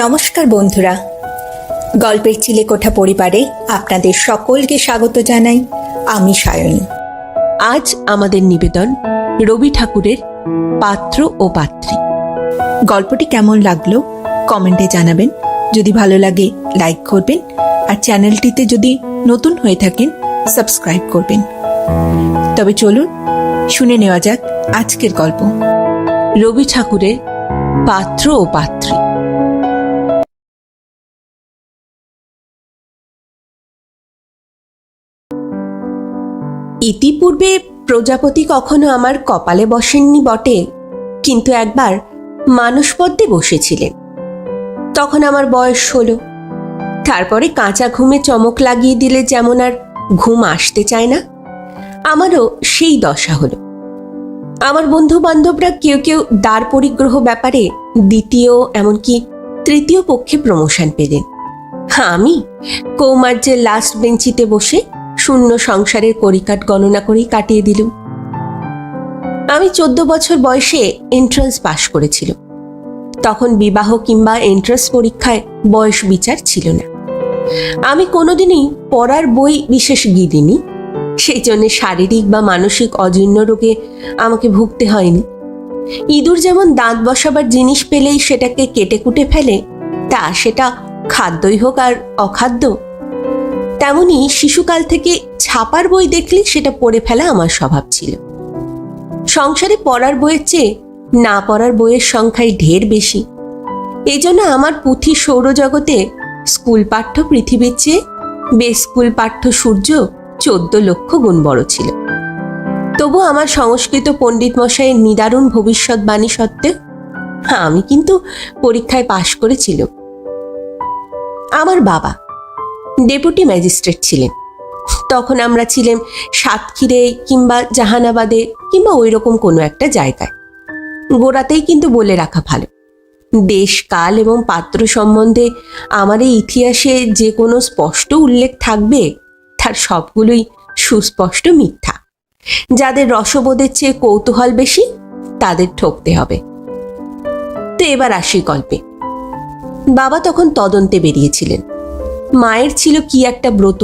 নমস্কার বন্ধুরা, গল্পের চিলেকোঠা পরিবারে আপনাদের সকলকে স্বাগত জানাই। আমি সায়নী। আজ আমাদের নিবেদন রবি ঠাকুরের পাত্র ও পাত্রী। গল্পটি কেমন লাগলো কমেন্টে জানাবেন। যদি ভালো লাগে লাইক করবেন, আর চ্যানেলটিতে যদি নতুন হয়ে থাকেন সাবস্ক্রাইব করবেন। তবে চলুন শুনে নেওয়া যাক আজকের গল্প। রবি ঠাকুরের পাত্র ও পাত্রী। ইতিপূর্বে প্রজাপতি কখনো আমার কপালে বসেননি বটে, কিন্তু একবার মানসপদ্মে বসেছিলেন। তখন আমার বয়স 16। তারপরে কাঁচা ঘুমে চমক লাগিয়ে দিলে যেমন আর ঘুম আসতে চায় না, আমারও সেই দশা হলো। আমার বন্ধু বান্ধবরা কেউ কেউ দ্বার পরিগ্রহ ব্যাপারে দ্বিতীয় এমনকি তৃতীয় পক্ষে প্রমোশন পেলেন। আমি কৌমার্যের লাস্ট বেঞ্চিতে বসে শূন্য সংসারের করিকাট গণনা করেই কাটিয়ে দিলুম। আমি 14 বছর বয়সে এন্ট্রান্স পাশ করেছিল। তখন বিবাহ কিংবা এন্ট্রান্স পরীক্ষায় বয়স বিচার ছিল না। আমি কোনোদিনই পড়ার বই বিশেষ গিলিনি, সেই জন্য শারীরিক বা মানসিক অজীর্ণ রোগে আমাকে ভুগতে হয়নি। ইঁদুর যেমন দাঁত বসাবার জিনিস পেলেই সেটাকে কেটে কুটে ফেলে, সেটা খাদ্যই হোক আর অখাদ্য, তেমনি শিশুকাল থেকে ছাপার বই দেখলে সেটা পড়ে ফেলা আমার স্বভাব ছিল। সংসারে পড়ার বইয়ের চেয়ে না পড়ার বইয়ের সংখ্যাই ঢের বেশি। এই জন্য আমার পুঁথি সৌরজগতে স্কুল পাঠ্য পৃথিবীর চেয়ে বেস্কুল পাঠ্য সূর্য 14 লক্ষ গুণ বড় ছিল। তবু আমার সংস্কৃত পণ্ডিত মশাইয়ের নিদারুণ ভবিষ্যৎবাণী সত্ত্বেও আমি কিন্তু পরীক্ষায় পাশ করেছিল। আমার বাবা ডেপুটি ম্যাজিস্ট্রেট ছিলেন। তখন আমরা ছিলাম সাতক্ষীরে কিংবা জাহানাবাদে কিংবা ওই রকম কোনো একটা জায়গায়। গোড়াতেই কিন্তু বলে রাখা ভালো, দেশ কাল এবং পাত্র সম্বন্ধে আমার এই ইতিহাসে যে কোনো স্পষ্ট উল্লেখ থাকবে তার সবগুলোই সুস্পষ্ট মিথ্যা। যাদের রসবোধের চেয়ে কৌতূহল বেশি তাদের ঠকতে হবে। তো এবার আসি গল্পে। বাবা তখন তদন্তে বেরিয়েছিলেন। মায়ের ছিল কি একটা ব্রত,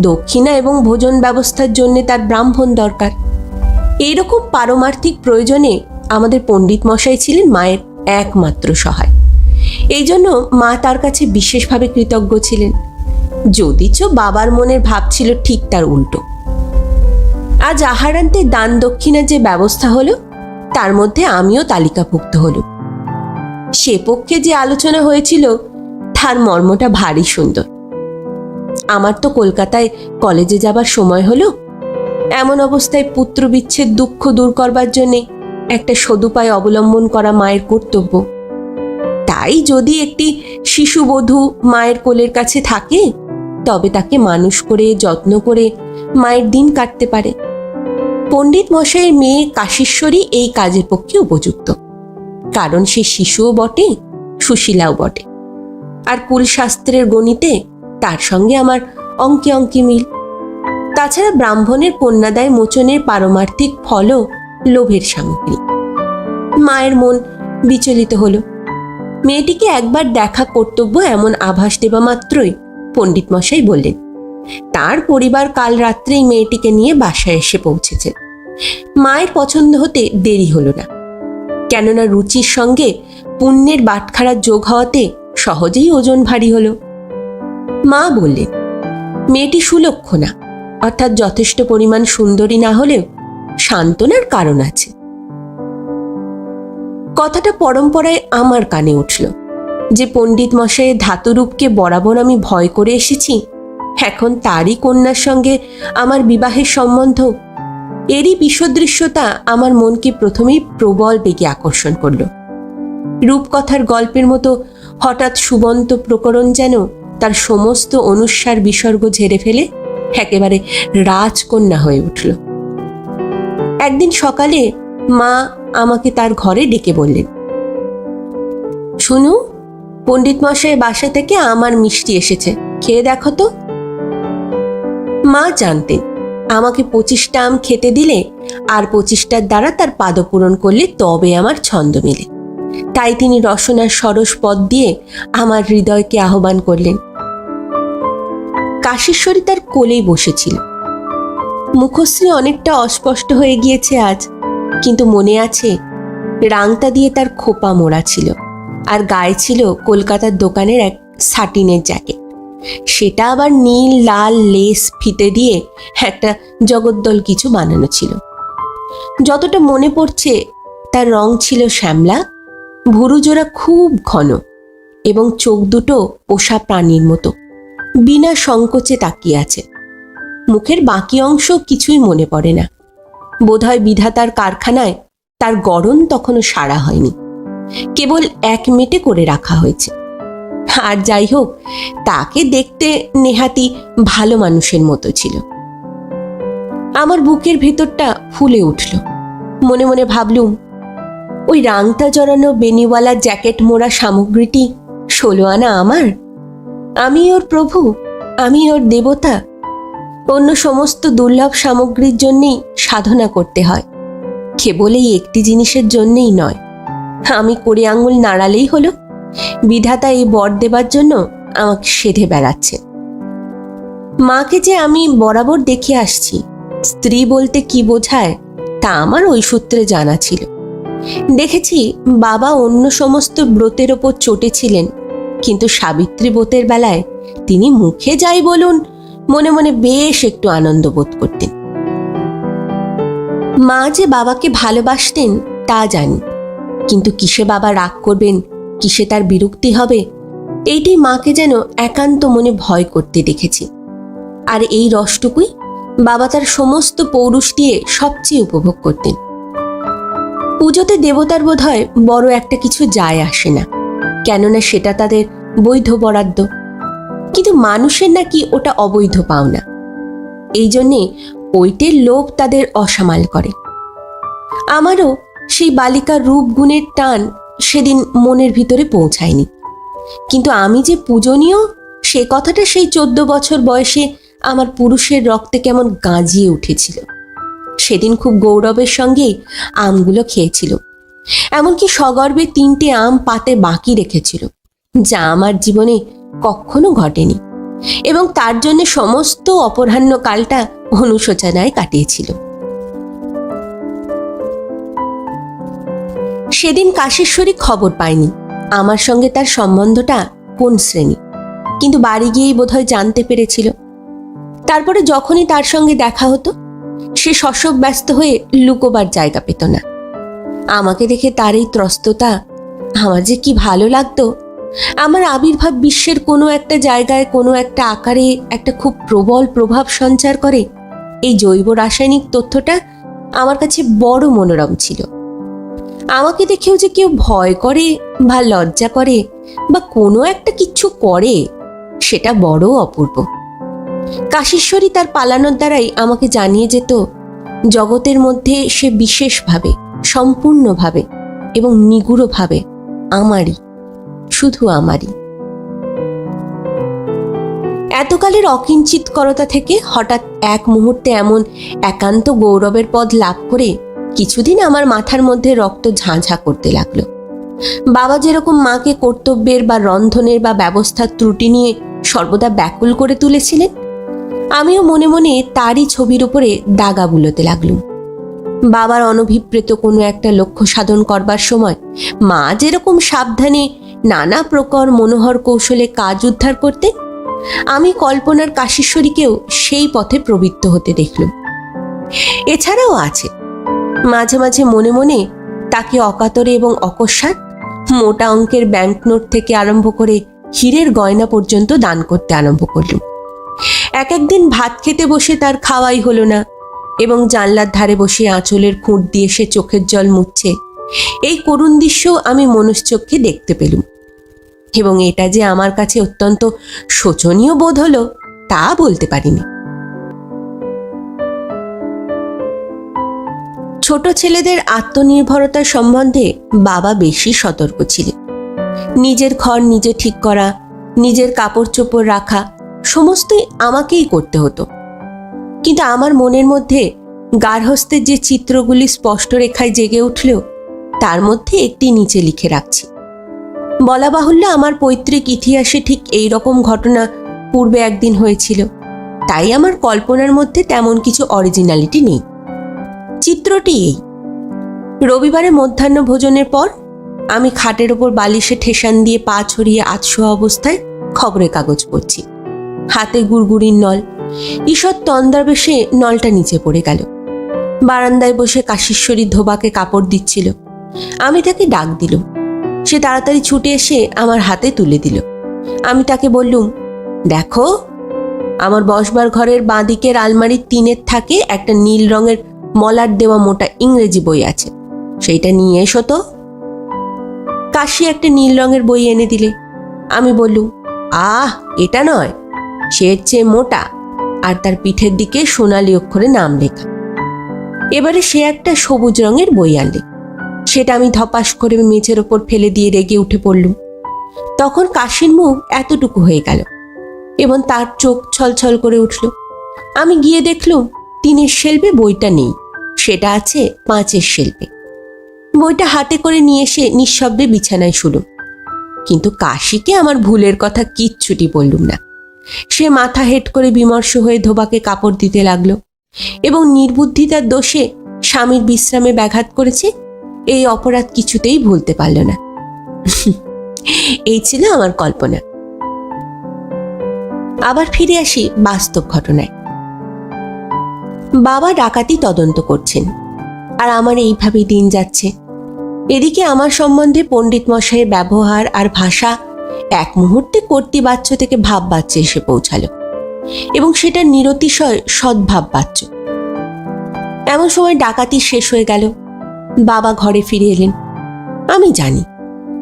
দক্ষিণা এবং ভোজন ব্যবস্থার জন্য তার ব্রাহ্মণ দরকার। এইরকম পারমার্থিক প্রয়োজনে আমাদের পণ্ডিত মশাই ছিলেন মায়ের একমাত্র সহায়। এই জন্য মা তার কাছে বিশেষভাবে কৃতজ্ঞ ছিলেন, যদিচ বাবার মনের ভাব ছিল ঠিক তার উল্টো। আজ আহারান্তে দান দক্ষিণার যে ব্যবস্থা হলো তার মধ্যে আমিও তালিকাভুক্ত হলো। সে পক্ষে যে আলোচনা হয়েছিল তার মর্মটা ভারী সুন্দর। আমার তো কলকাতায় কলেজে যাবার সময় হলো। এমন অবস্থায় পুত্র বিচ্ছেদ দুঃখ দূর করবার জন্যে একটা সদুপায় অবলম্বন করা মায়ের কর্তব্য। তাই যদি একটি শিশুবধূ মায়ের কোলের কাছে থাকে তবে তাকে মানুষ করে যত্ন করে মায়ের দিন কাটতে পারে। পণ্ডিত মশাইয়ের মেয়ে কাশীশ্বরী এই কাজের পক্ষে উপযুক্ত, কারণ সে শিশুও বটে, সুশীলাও বটে। আর কুলশাস্ত্রের গণিতে তার সঙ্গে আমার অঙ্কে অঙ্কে মিল। তাছাড়া ব্রাহ্মণের কন্যাদায় মোচনের পারমার্থিক ফলও লোভের সামগ্রী। মায়ের মন বিচলিত হলো। মেয়েটিকে একবার দেখা কর্তব্য এমন আভাস দেবা মাত্রই পণ্ডিত মশাই বললেন তার পরিবার কাল রাত্রেই মেয়েটিকে নিয়ে বাসায় এসে পৌঁছেছে। মায়ের পছন্দ হতে দেরি হলো না, কেননা রুচির সঙ্গে পুণ্যের বাটখারা যোগ হওয়াতে সহজেই ওজন ভারী হলো। মা বললেন মেয়েটি সুলক্ষণা, অর্থাৎ যথেষ্ট পরিমাণ সুন্দরী না হলেও সান্ত্বনার কারণ আছে। কথাটা পরম্পরায় আমার কানে উঠল যে পণ্ডিত মশাইয়ের ধাতুরূপকে বরাবর আমি ভয় করে এসেছি, এখন তারই কন্যার সঙ্গে আমার বিবাহের সম্বন্ধ। এরই বিসদৃশ্যতা আমার মনকে প্রথমেই প্রবল বেগে আকর্ষণ করল। রূপকথার গল্পের মতো হঠাৎ সুবন্ত প্রকরণ যেন তার সমস্ত অনুস্বার বিসর্গ ঝেড়ে ফেলে একেবারে রাজকন্যা হয়ে উঠল। একদিন সকালে মা আমাকে তার ঘরে ডেকে বললেন, শুনু, পণ্ডিত মশাইয়ের বাসা থেকে আমার মিষ্টি এসেছে, খেয়ে দেখো তো। মা জানতেন আমাকে 25টা আম খেতে দিলে আর 25টার দ্বারা তার পাদপূরণ করলে তবে আমার ছন্দ মেলে। তাই তিনি রসনার সরস পদ দিয়ে আমার হৃদয়কে আহ্বান করলেন। কাশীশ্বরী তার কোলেই বসেছিল। মুখশ্রী অনেকটা অস্পষ্ট হয়ে গিয়েছে আজ, কিন্তু মনে আছে রাংতা দিয়ে তার খোপা মোড়া ছিল, আর গায়ে ছিল কলকাতার দোকানের এক সাটিনের জ্যাকেট। সেটা আবার নীল লাল লেস ফিতে দিয়ে একটা জগদ্দল কিছু বানানো ছিল। যতটা মনে পড়ছে তার রং ছিল শ্যামলা, ভুরুজোড়া খুব ঘন এবং চোখ দুটো পোষা প্রাণীর মতো বিনা সংকোচে তাকিয়ে আছে। মুখের বাকি অংশ কিছুই মনে পড়ে না। বোধহয় বিধাতার কারখানায় তার গড়ন তখনও সারা হয়নি, কেবল এক মেটে করে রাখা হয়েছে। আর যাই হোক, তাকে দেখতে নেহাতি ভালো মানুষের মতো ছিল। আমার বুকের ভেতরটা ফুলে উঠল। মনে মনে ভাবলুম, ওই রাংতা জড়ানো বেনিওয়ালা জ্যাকেট মোড়া সামগ্রীটি 16 আনা আমার। আমি ওর প্রভু, আমি ওর দেবতা। অন্য সমস্ত দুর্লভ সামগ্রীর জন্যেই সাধনা করতে হয়, কেবল এই একটি জিনিসের জন্যেই নয়। আমি করে আঙুল নাড়ালেই হলো, বিধাতা এই বর দেবার জন্য আমাকে সেধে বেড়াচ্ছে। মাকে যে আমি বরাবর দেখে আসছি স্ত্রী বলতে কি বোঝায় তা আমার ওই সূত্রে জানা ছিল। দেখেছি বাবা অন্য সমস্ত ব্রতের ওপর চটেছিলেন, কিন্তু সাবিত্রী ব্রতের বেলায় তিনি মুখে যাই বলুন মনে মনে বেশ একটু আনন্দ বোধ করতেন। মা যে বাবাকে ভালোবাসতেন তা জানি, কিন্তু কিসে বাবা রাগ করবেন, কিসে তার বিরক্তি হবে, এইটি মাকে যেন একান্ত মনে ভয় করতে দেখেছি। আর এই রসটুকুই বাবা তার সমস্ত পৌরুষ দিয়ে সবচেয়ে উপভোগ করতেন। পুজোতে দেবতার বোধহয় বড় একটা কিছু যায় আসে না, কেননা সেটা তাদের বৈধ বরাদ্দ, কিন্তু মানুষের নাকি ওটা অবৈধ পাওনা। এই জন্যে ওইটের লোভ তাদের অসামাল করে। আমারও সেই বালিকার রূপ গুণের টান সেদিন মনের ভিতরে পৌঁছায়নি, কিন্তু আমি যে পূজনীয় সে কথাটা সেই 14 বছর বয়সে আমার পুরুষের রক্তে কেমন গাঁজিয়ে উঠেছিল। সেদিন খুব গৌরবের সঙ্গেই আমগুলো খেয়েছিল, এমনকি সগর্বে 3টে আম পাতে বাকি রেখেছিল, যা আমার জীবনে কখনো ঘটেনি, এবং তার জন্য সমস্ত অপরাহ্ন কালটা অনুশোচনায় কাটিয়েছিল। সেদিন কাশীশ্বরী খবর পায়নি আমার সঙ্গে তার সম্বন্ধটা কোন শ্রেণী, কিন্তু বাড়ি গিয়েই বোধহয় জানতে পেরেছিল। তারপরে যখনই তার সঙ্গে দেখা হতো সে শশব ব্যস্ত হয়ে লুকোবার জায়গা পেত না। আমাকে দেখে তার এই ত্রস্ততা আমার যে কি ভালো লাগতো। আমার আবির্ভাব বিশ্বের কোনো একটা জায়গায় কোনো একটা আকারে একটা খুব প্রবল প্রভাব সঞ্চার করে, এই জৈব রাসায়নিক তথ্যটা আমার কাছে বড় মনোরম ছিল। আমাকে দেখেও যে কেউ ভয় করে বা লজ্জা করে বা কোনো একটা কিচ্ছু করে, সেটা বড় অপূর্ব। কাশীশ্বরী তার পালানোর দ্বারাই আমাকে জানিয়ে যেত জগতের মধ্যে সে বিশেষভাবে, সম্পূর্ণভাবে এবং নিগুড়ভাবে আমারই, শুধু আমারই। এতকালের অকিঞ্চিতকরতা থেকে হঠাৎ এক মুহূর্তে এমন একান্ত গৌরবের পদ লাভ করে কিছুদিন আমার মাথার মধ্যে রক্ত ঝাঁঝা করতে লাগলো। বাবা যেরকম মাকে কর্তব্যের বা রন্ধনের বা ব্যবস্থার ত্রুটি নিয়ে সর্বদা ব্যাকুল করে তুলেছিলেন, আমিও মনে মনে তারই ছবির উপরে দাগা বুলোতে লাগলুম। বাবার অনভিপ্রেত কোনো একটা লক্ষ্য সাধন করবার সময় মা যেরকম সাবধানে নানা প্রকার মনোহর কৌশলে কাজ উদ্ধার করতেন, আমি কল্পনার কাশীশ্বরীকেও সেই পথে প্রবৃত্ত হতে দেখলুম। এছাড়াও আছে, মাঝে মাঝে মনে মনে তাকে অকাতরে এবং অকস্মাৎ মোটা অঙ্কের ব্যাংকনোট থেকে আরম্ভ করে হীরের গয়না পর্যন্ত দান করতে আরম্ভ করলুম। এক একদিন ভাত খেতে বসে তার খাওয়াই হলো না, এবং জানলার ধারে বসে আঁচলের খুঁট দিয়ে সে চোখের জল মুছছে, এই করুণ দৃশ্য আমি মনুষ্যচক্ষে দেখতে পেলুম। এবং এটা যে আমার কাছে অত্যন্ত শোচনীয় বোধ হলো তা বলতে পারিনি। ছোট ছেলেদের আত্মনির্ভরতার সম্বন্ধে বাবা বেশি সতর্ক ছিলেন। নিজের ঘর নিজে ঠিক করা, নিজের কাপড় চোপড় রাখা সমস্তই আমাকেই করতে হতো, কিন্তু আমার মনের মধ্যে গার্হস্থ্যের যে চিত্রগুলি স্পষ্ট রেখায় জেগে উঠল তার মধ্যে একটি নিচে লিখে রাখছি। বলা বাহুল্য আমার পৈতৃক ইতিহাসে ঠিক এই রকম ঘটনা পূর্বে একদিন হয়েছিল, তাই আমার কল্পনার মধ্যে তেমন কিছু অরিজিনালিটি নেই। চিত্রটি এই: রবিবারে মধ্যাহ্ন ভোজনের পর আমি খাটের ওপর বালিশে ঠেসান দিয়ে পা ছড়িয়ে আধশোয়া অবস্থায় খবরের কাগজ পড়ছি। হাতে গুড়গুড়ির নল। ঈষৎ তন্দ্রাবেশে নলটা নিচে পড়ে গেল। বারান্দায় বসে কাশীশ্বরী ধোবাকে কাপড় দিচ্ছিল। আমি তাকে ডাক দিলুম। সে তাড়াতাড়ি ছুটে এসে আমার হাতে তুলে দিল। আমি তাকে বললুম, দেখো, আমার বসবার ঘরের বাঁ দিকের আলমারির তিনের থাকে একটা নীল রঙের মলাট দেওয়া মোটা ইংরেজি বই আছে, সেইটা নিয়ে এসো তো। কাশি একটা নীল রঙের বই এনে দিলে। আমি বললুম, এটা নয়, সে এর চেয়ে মোটা, আর তার পিঠের দিকে সোনালি অক্ষরে নাম লেখা। এবারে সে একটা সবুজ রঙের বই আনলে। সেটা আমি ধপাস করে মেঝের ওপর ফেলে দিয়ে রেগে উঠে পড়লুম। তখন কাশির মুখ এতটুকু হয়ে গেল এবং তার চোখ ছলছল করে উঠল। আমি গিয়ে দেখলুম তিনের শেলফে বইটা নেই, সেটা আছে 5-এর শেলফে। বইটা হাতে করে নিয়ে এসে নিঃশব্দে বিছানায় শুলুম। কিন্তু কাশিকে আমার ভুলের কথা কিচ্ছুটি বললুম না। সে মাথা হেঁট করে বিমর্ষ হয়ে ধোবাকে কাপড় দিতে লাগলো এবং নির্বুদ্ধিতার দোষে স্বামীর বিশ্রামে ব্যাঘাত করেছে এই অপরাধ কিছুতেই ভুলতে পারল না। এই ছিল আমার কল্পনা। আবার ফিরে আসি বাস্তব ঘটনায়। বাবা ডাকাতি তদন্ত করছেন, আর আমার এইভাবেই দিন যাচ্ছে। এদিকে আমার সম্বন্ধে পণ্ডিত মশাইয়ের ব্যবহার আর ভাষা এক মুহূর্তে কর্তৃবাচ্য থেকে ভাববাচ্যে এসে পৌঁছালো, এবং সেটা নিরতিশয় সদ্ভাববাচ্য। এমন সময় ডাকাতি শেষ হয়ে গেল। বাবা ঘরে ফিরে এলেন। আমি জানি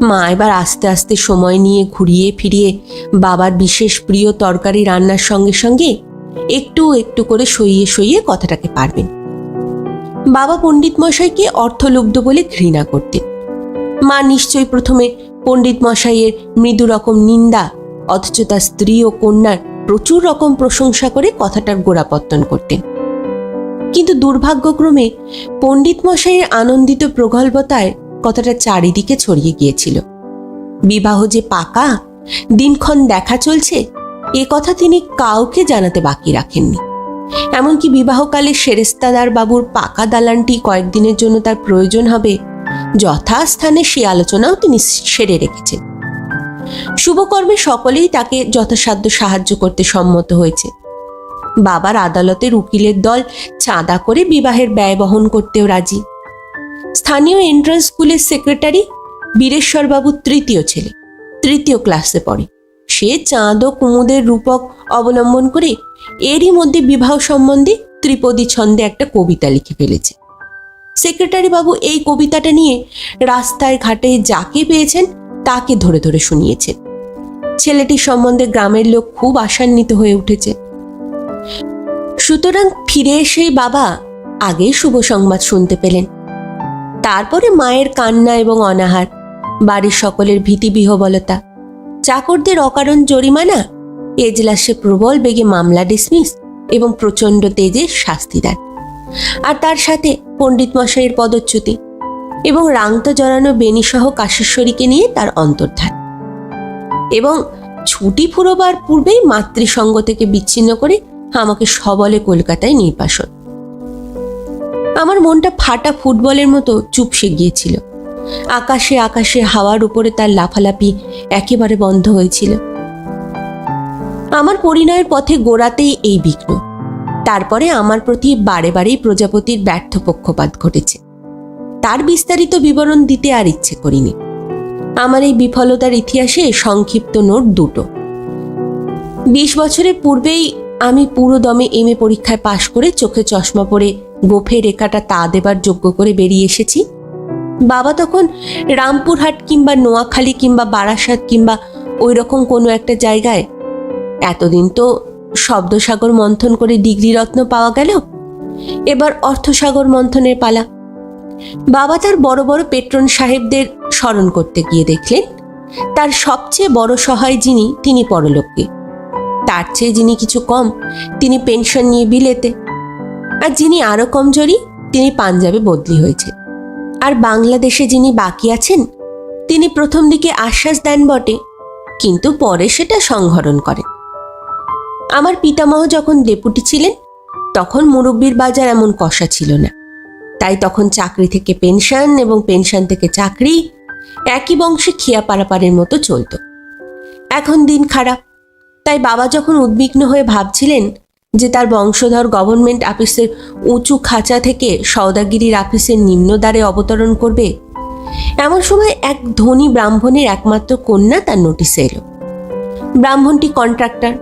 মা এবার আস্তে আস্তে সময় নিয়ে ঘুরিয়ে ফিরিয়ে বাবার বিশেষ প্রিয় তরকারি রান্নার সঙ্গে সঙ্গে একটু একটু করে সইয়ে সইয়ে কথাটাকে পারবেন। বাবা পণ্ডিত মশাইকে অর্থলুব্ধ বলে ঘৃণা করতেন। মা নিশ্চয়ই প্রথমে পণ্ডিত মশাইয়ের মৃদু রকম নিন্দা, অথচ তার স্ত্রী ও কন্যার প্রচুর রকম প্রশংসা করে কথাটার গোড়াপত্তন করতেন। কিন্তু দুর্ভাগ্যক্রমে পণ্ডিত মশাইয়ের আনন্দিত প্রগল্ভতায় কথাটা চারিদিকে ছড়িয়ে গিয়েছিল। বিবাহ যে পাকা, দিনক্ষণ দেখা চলছে, এ কথা তিনি কাউকে জানাতে বাকি রাখেননি। এমনকি বিবাহকালে সেরেস্তাদার বাবুর পাকা দালানটি কয়েকদিনের জন্য তার প্রয়োজন হবে, যথাস্থানে সে আলোচনাও তিনি সেরে রেখেছেন। শুভকর্মে সকলেই তাকে যথাসাধ্য সাহায্য করতে সম্মত হয়েছে। বাবার আদালতের উকিলের দল চাঁদা করে বিবাহের ব্যয় বহন করতেও রাজি। স্থানীয় এন্ট্রান্স স্কুলের সেক্রেটারি বীরেশ্বরবাবু তৃতীয় ছেলে, 3য় ক্লাসে পড়ে। সে চাঁদ ও কুমুদের রূপক অবলম্বন করে এরই মধ্যে বিবাহ সম্বন্ধে ত্রিপদী ছন্দে একটা কবিতা লিখে ফেলেছে। সেক্রেটারি বাবু এই কবিতাটা নিয়ে রাস্তায় ঘাটে যাকে পেয়েছেন তাকে ধরে ধরে শুনিয়েছেন। ছেলেটির সম্বন্ধে গ্রামের লোক খুব আশান্বিত হয়ে উঠেছে। সুতরাং ফিরে এসেই বাবা আগেই শুভ সংবাদ শুনতে পেলেন। তারপরে মায়ের কান্না এবং অনাহার, বাড়ির সকলের ভীতিবিহ্বলতা, চাকরদের অকারণ জরিমানা, এজলাসে প্রবল বেগে মামলা ডিসমিস এবং প্রচণ্ড তেজে শাস্তিদান, আর তার সাথে পণ্ডিত মশাইয়ের পদচ্যুতি এবং রাংতা জড়ানো বেনিসহ কাশীশ্বরীকে নিয়ে তার অন্তর্ধান, এবং ছুটি ফুরোবার পূর্বেই মাতৃসঙ্গ থেকে বিচ্ছিন্ন করে আমাকে সবলে কলকাতায় নির্বাসন। আমার মনটা ফাটা ফুটবলের মতো চুপসে গিয়েছিল। আকাশে আকাশে হাওয়ার উপরে তার লাফালাফি একেবারে বন্ধ হয়েছিল। আমার পরিণয়ের পথে গোড়াতেই এই বিঘ্ন। তারপরে আমার প্রতি বারে বারেই প্রজাপতির ব্যর্থ পক্ষপাত ঘটেছে। তার বিস্তারিত বিবরণ দিতে আর ইচ্ছে করিনি। আমার এই বিফলতার ইতিহাসে সংক্ষিপ্ত নোট দুটো। 20 বছরের পূর্বেই আমি পুরো দমে MA পরীক্ষায় পাশ করে চোখে চশমা পরে গোফে রেখাটা তা দেবার যোগ্য করে বেরিয়ে এসেছি। বাবা তখন রামপুরহাট কিংবা নোয়াখালী কিংবা বারাসাত কিংবা ওই রকম কোনো একটা জায়গায়। এতদিন তো শব্দসাগর মন্থন করে ডিগ্রি রত্ন পাওয়া গেল, এবার অর্থসাগর মন্থনের পালা। বাবা তার বড় বড় পেট্রন সাহেবদের স্মরণ করতে গিয়ে দেখলেন তার সবচেয়ে বড় সহায় যিনি, তিনি পরলোকে। তার চেয়ে যিনি কিছু কম, তিনি পেনশন নিয়ে বিলেতে। আর যিনি আরো কমজোরি, তিনি পাঞ্জাবে বদলি হয়েছে। আর বাংলাদেশে যিনি বাকি আছেন তিনি প্রথম দিকে আশ্বাস দেন বটে, কিন্তু পরে সেটা সংহরণ করেন। আমার পিতামহ যখন ডেপুটি ছিলেন তখন মুরব্বির বাজার এমন কষা ছিল না, তাই তখন চাকরি থেকে পেনশন এবং পেনশন থেকে চাকরি একই বংশে খেয়া পারাপারের মতো চলত। এখন দিন খারাপ, তাই বাবা যখন উদ্বিগ্ন হয়ে ভাবছিলেন যে তার বংশধর গভর্নমেন্ট অফিসের উঁচু খাঁচা থেকে সওদাগিরির অফিসের নিম্নদ্বারে অবতরণ করবে, এমন সময় এক ধনী ব্রাহ্মণের একমাত্র কন্যা তার নোটিসে এলো। ব্রাহ্মণটি কন্ট্রাক্টর,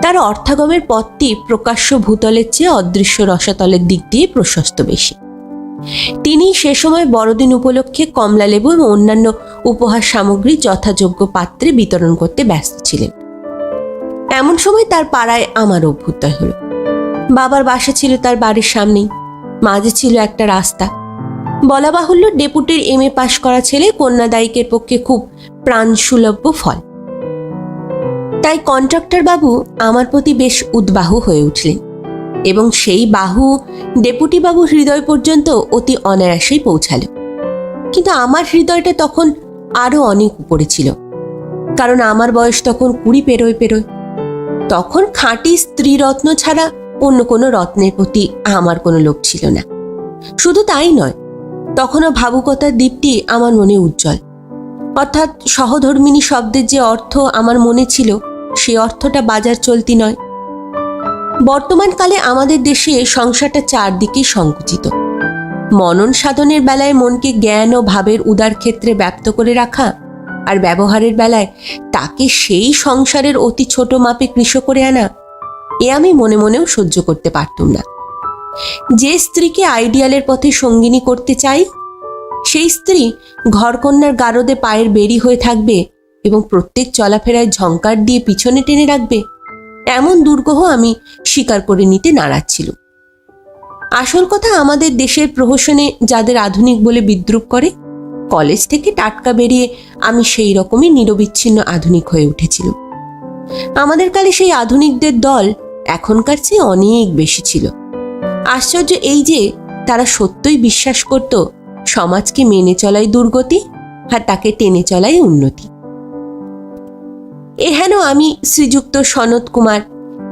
তার অর্থাগমের পথটি প্রকাশ্য ভূতলের চেয়ে অদৃশ্য রসাতলের দিক দিয়ে প্রশস্ত বেশি। তিনি সে সময় বড়দিন উপলক্ষে কমলা লেবু এবং অন্যান্য উপহার সামগ্রী যথাযোগ্য পাত্রে বিতরণ করতে ব্যস্ত ছিলেন। এমন সময় তার পাড়ায় আমার অভ্যুদয় হলো। বাবার বাসা ছিল তার বাড়ির সামনেই, মাঝে ছিল একটা রাস্তা। বলা বাহুল্য, ডেপুটির MA পাশ করা ছেলে কন্যাদায়িকের পক্ষে খুব প্রাণসুলভ্য ফল। তাই কন্ট্রাক্টর বাবু আমার প্রতি বেশ উদ্বাহু হয়ে উঠলেন এবং সেই বাহু ডেপুটি বাবুর হৃদয় পর্যন্ত অতি অনায়াসেই পৌঁছালো। কিন্তু আমার হৃদয়টা তখন আরো অনেক উপরে ছিল, কারণ আমার বয়স তখন 20 পেরোয়। তখন খাঁটি স্ত্রী রত্ন ছাড়া অন্য কোনো রত্নের প্রতি আমার কোনো লোভ ছিল না। শুধু তাই নয়, তখনও ভাবুকতার দীপটি আমার মনে উজ্জ্বল। অর্থাৎ সহধর্মিণী শব্দের যে অর্থ আমার মনে ছিল, সে অর্থটা বাজার চলতি নয়। বর্তমানকালে আমাদের দেশে সংসারটা চারদিকে সংকুচিত। মনন সাধনের বেলায় মনকে জ্ঞান ও ভাবের উদার ক্ষেত্রে ব্যপ্ত করে রাখা, আর ব্যবহারের বেলায় তাকে সেই সংসারের অতি ছোট মাপে কৃশ করে আনা, এ আমি মনে মনেও সহ্য করতে পারতুম না। যে স্ত্রীকে আইডিয়ালের পথে সঙ্গিনী করতে চাই, সেই স্ত্রী ঘরকন্যার গারদে পায়ের বেরি হয়ে থাকবে এবং প্রত্যেক চলাফেরায় ঝংকার দিয়ে পিছনে টেনে রাখবে, এমন দুর্গহ আমি স্বীকার করে নিতে নারাজ ছিল। আসল কথা, আমাদের দেশের প্রহসনে যাদের আধুনিক বলে বিদ্রূপ করে, কলেজ থেকে টাটকা বেরিয়ে আমি সেই রকমই নিরবিচ্ছিন্ন আধুনিক হয়ে উঠেছিল। আমাদের কালে সেই আধুনিকদের দল এখনকার চেয়ে অনেক বেশি ছিল। আশ্চর্য এই যে তারা সত্যই বিশ্বাস করত সমাজকে মেনে চলাই দুর্গতি আর তাকে টেনে চলাই উন্নতি। এহেন আমি শ্রীযুক্ত সনৎ কুমার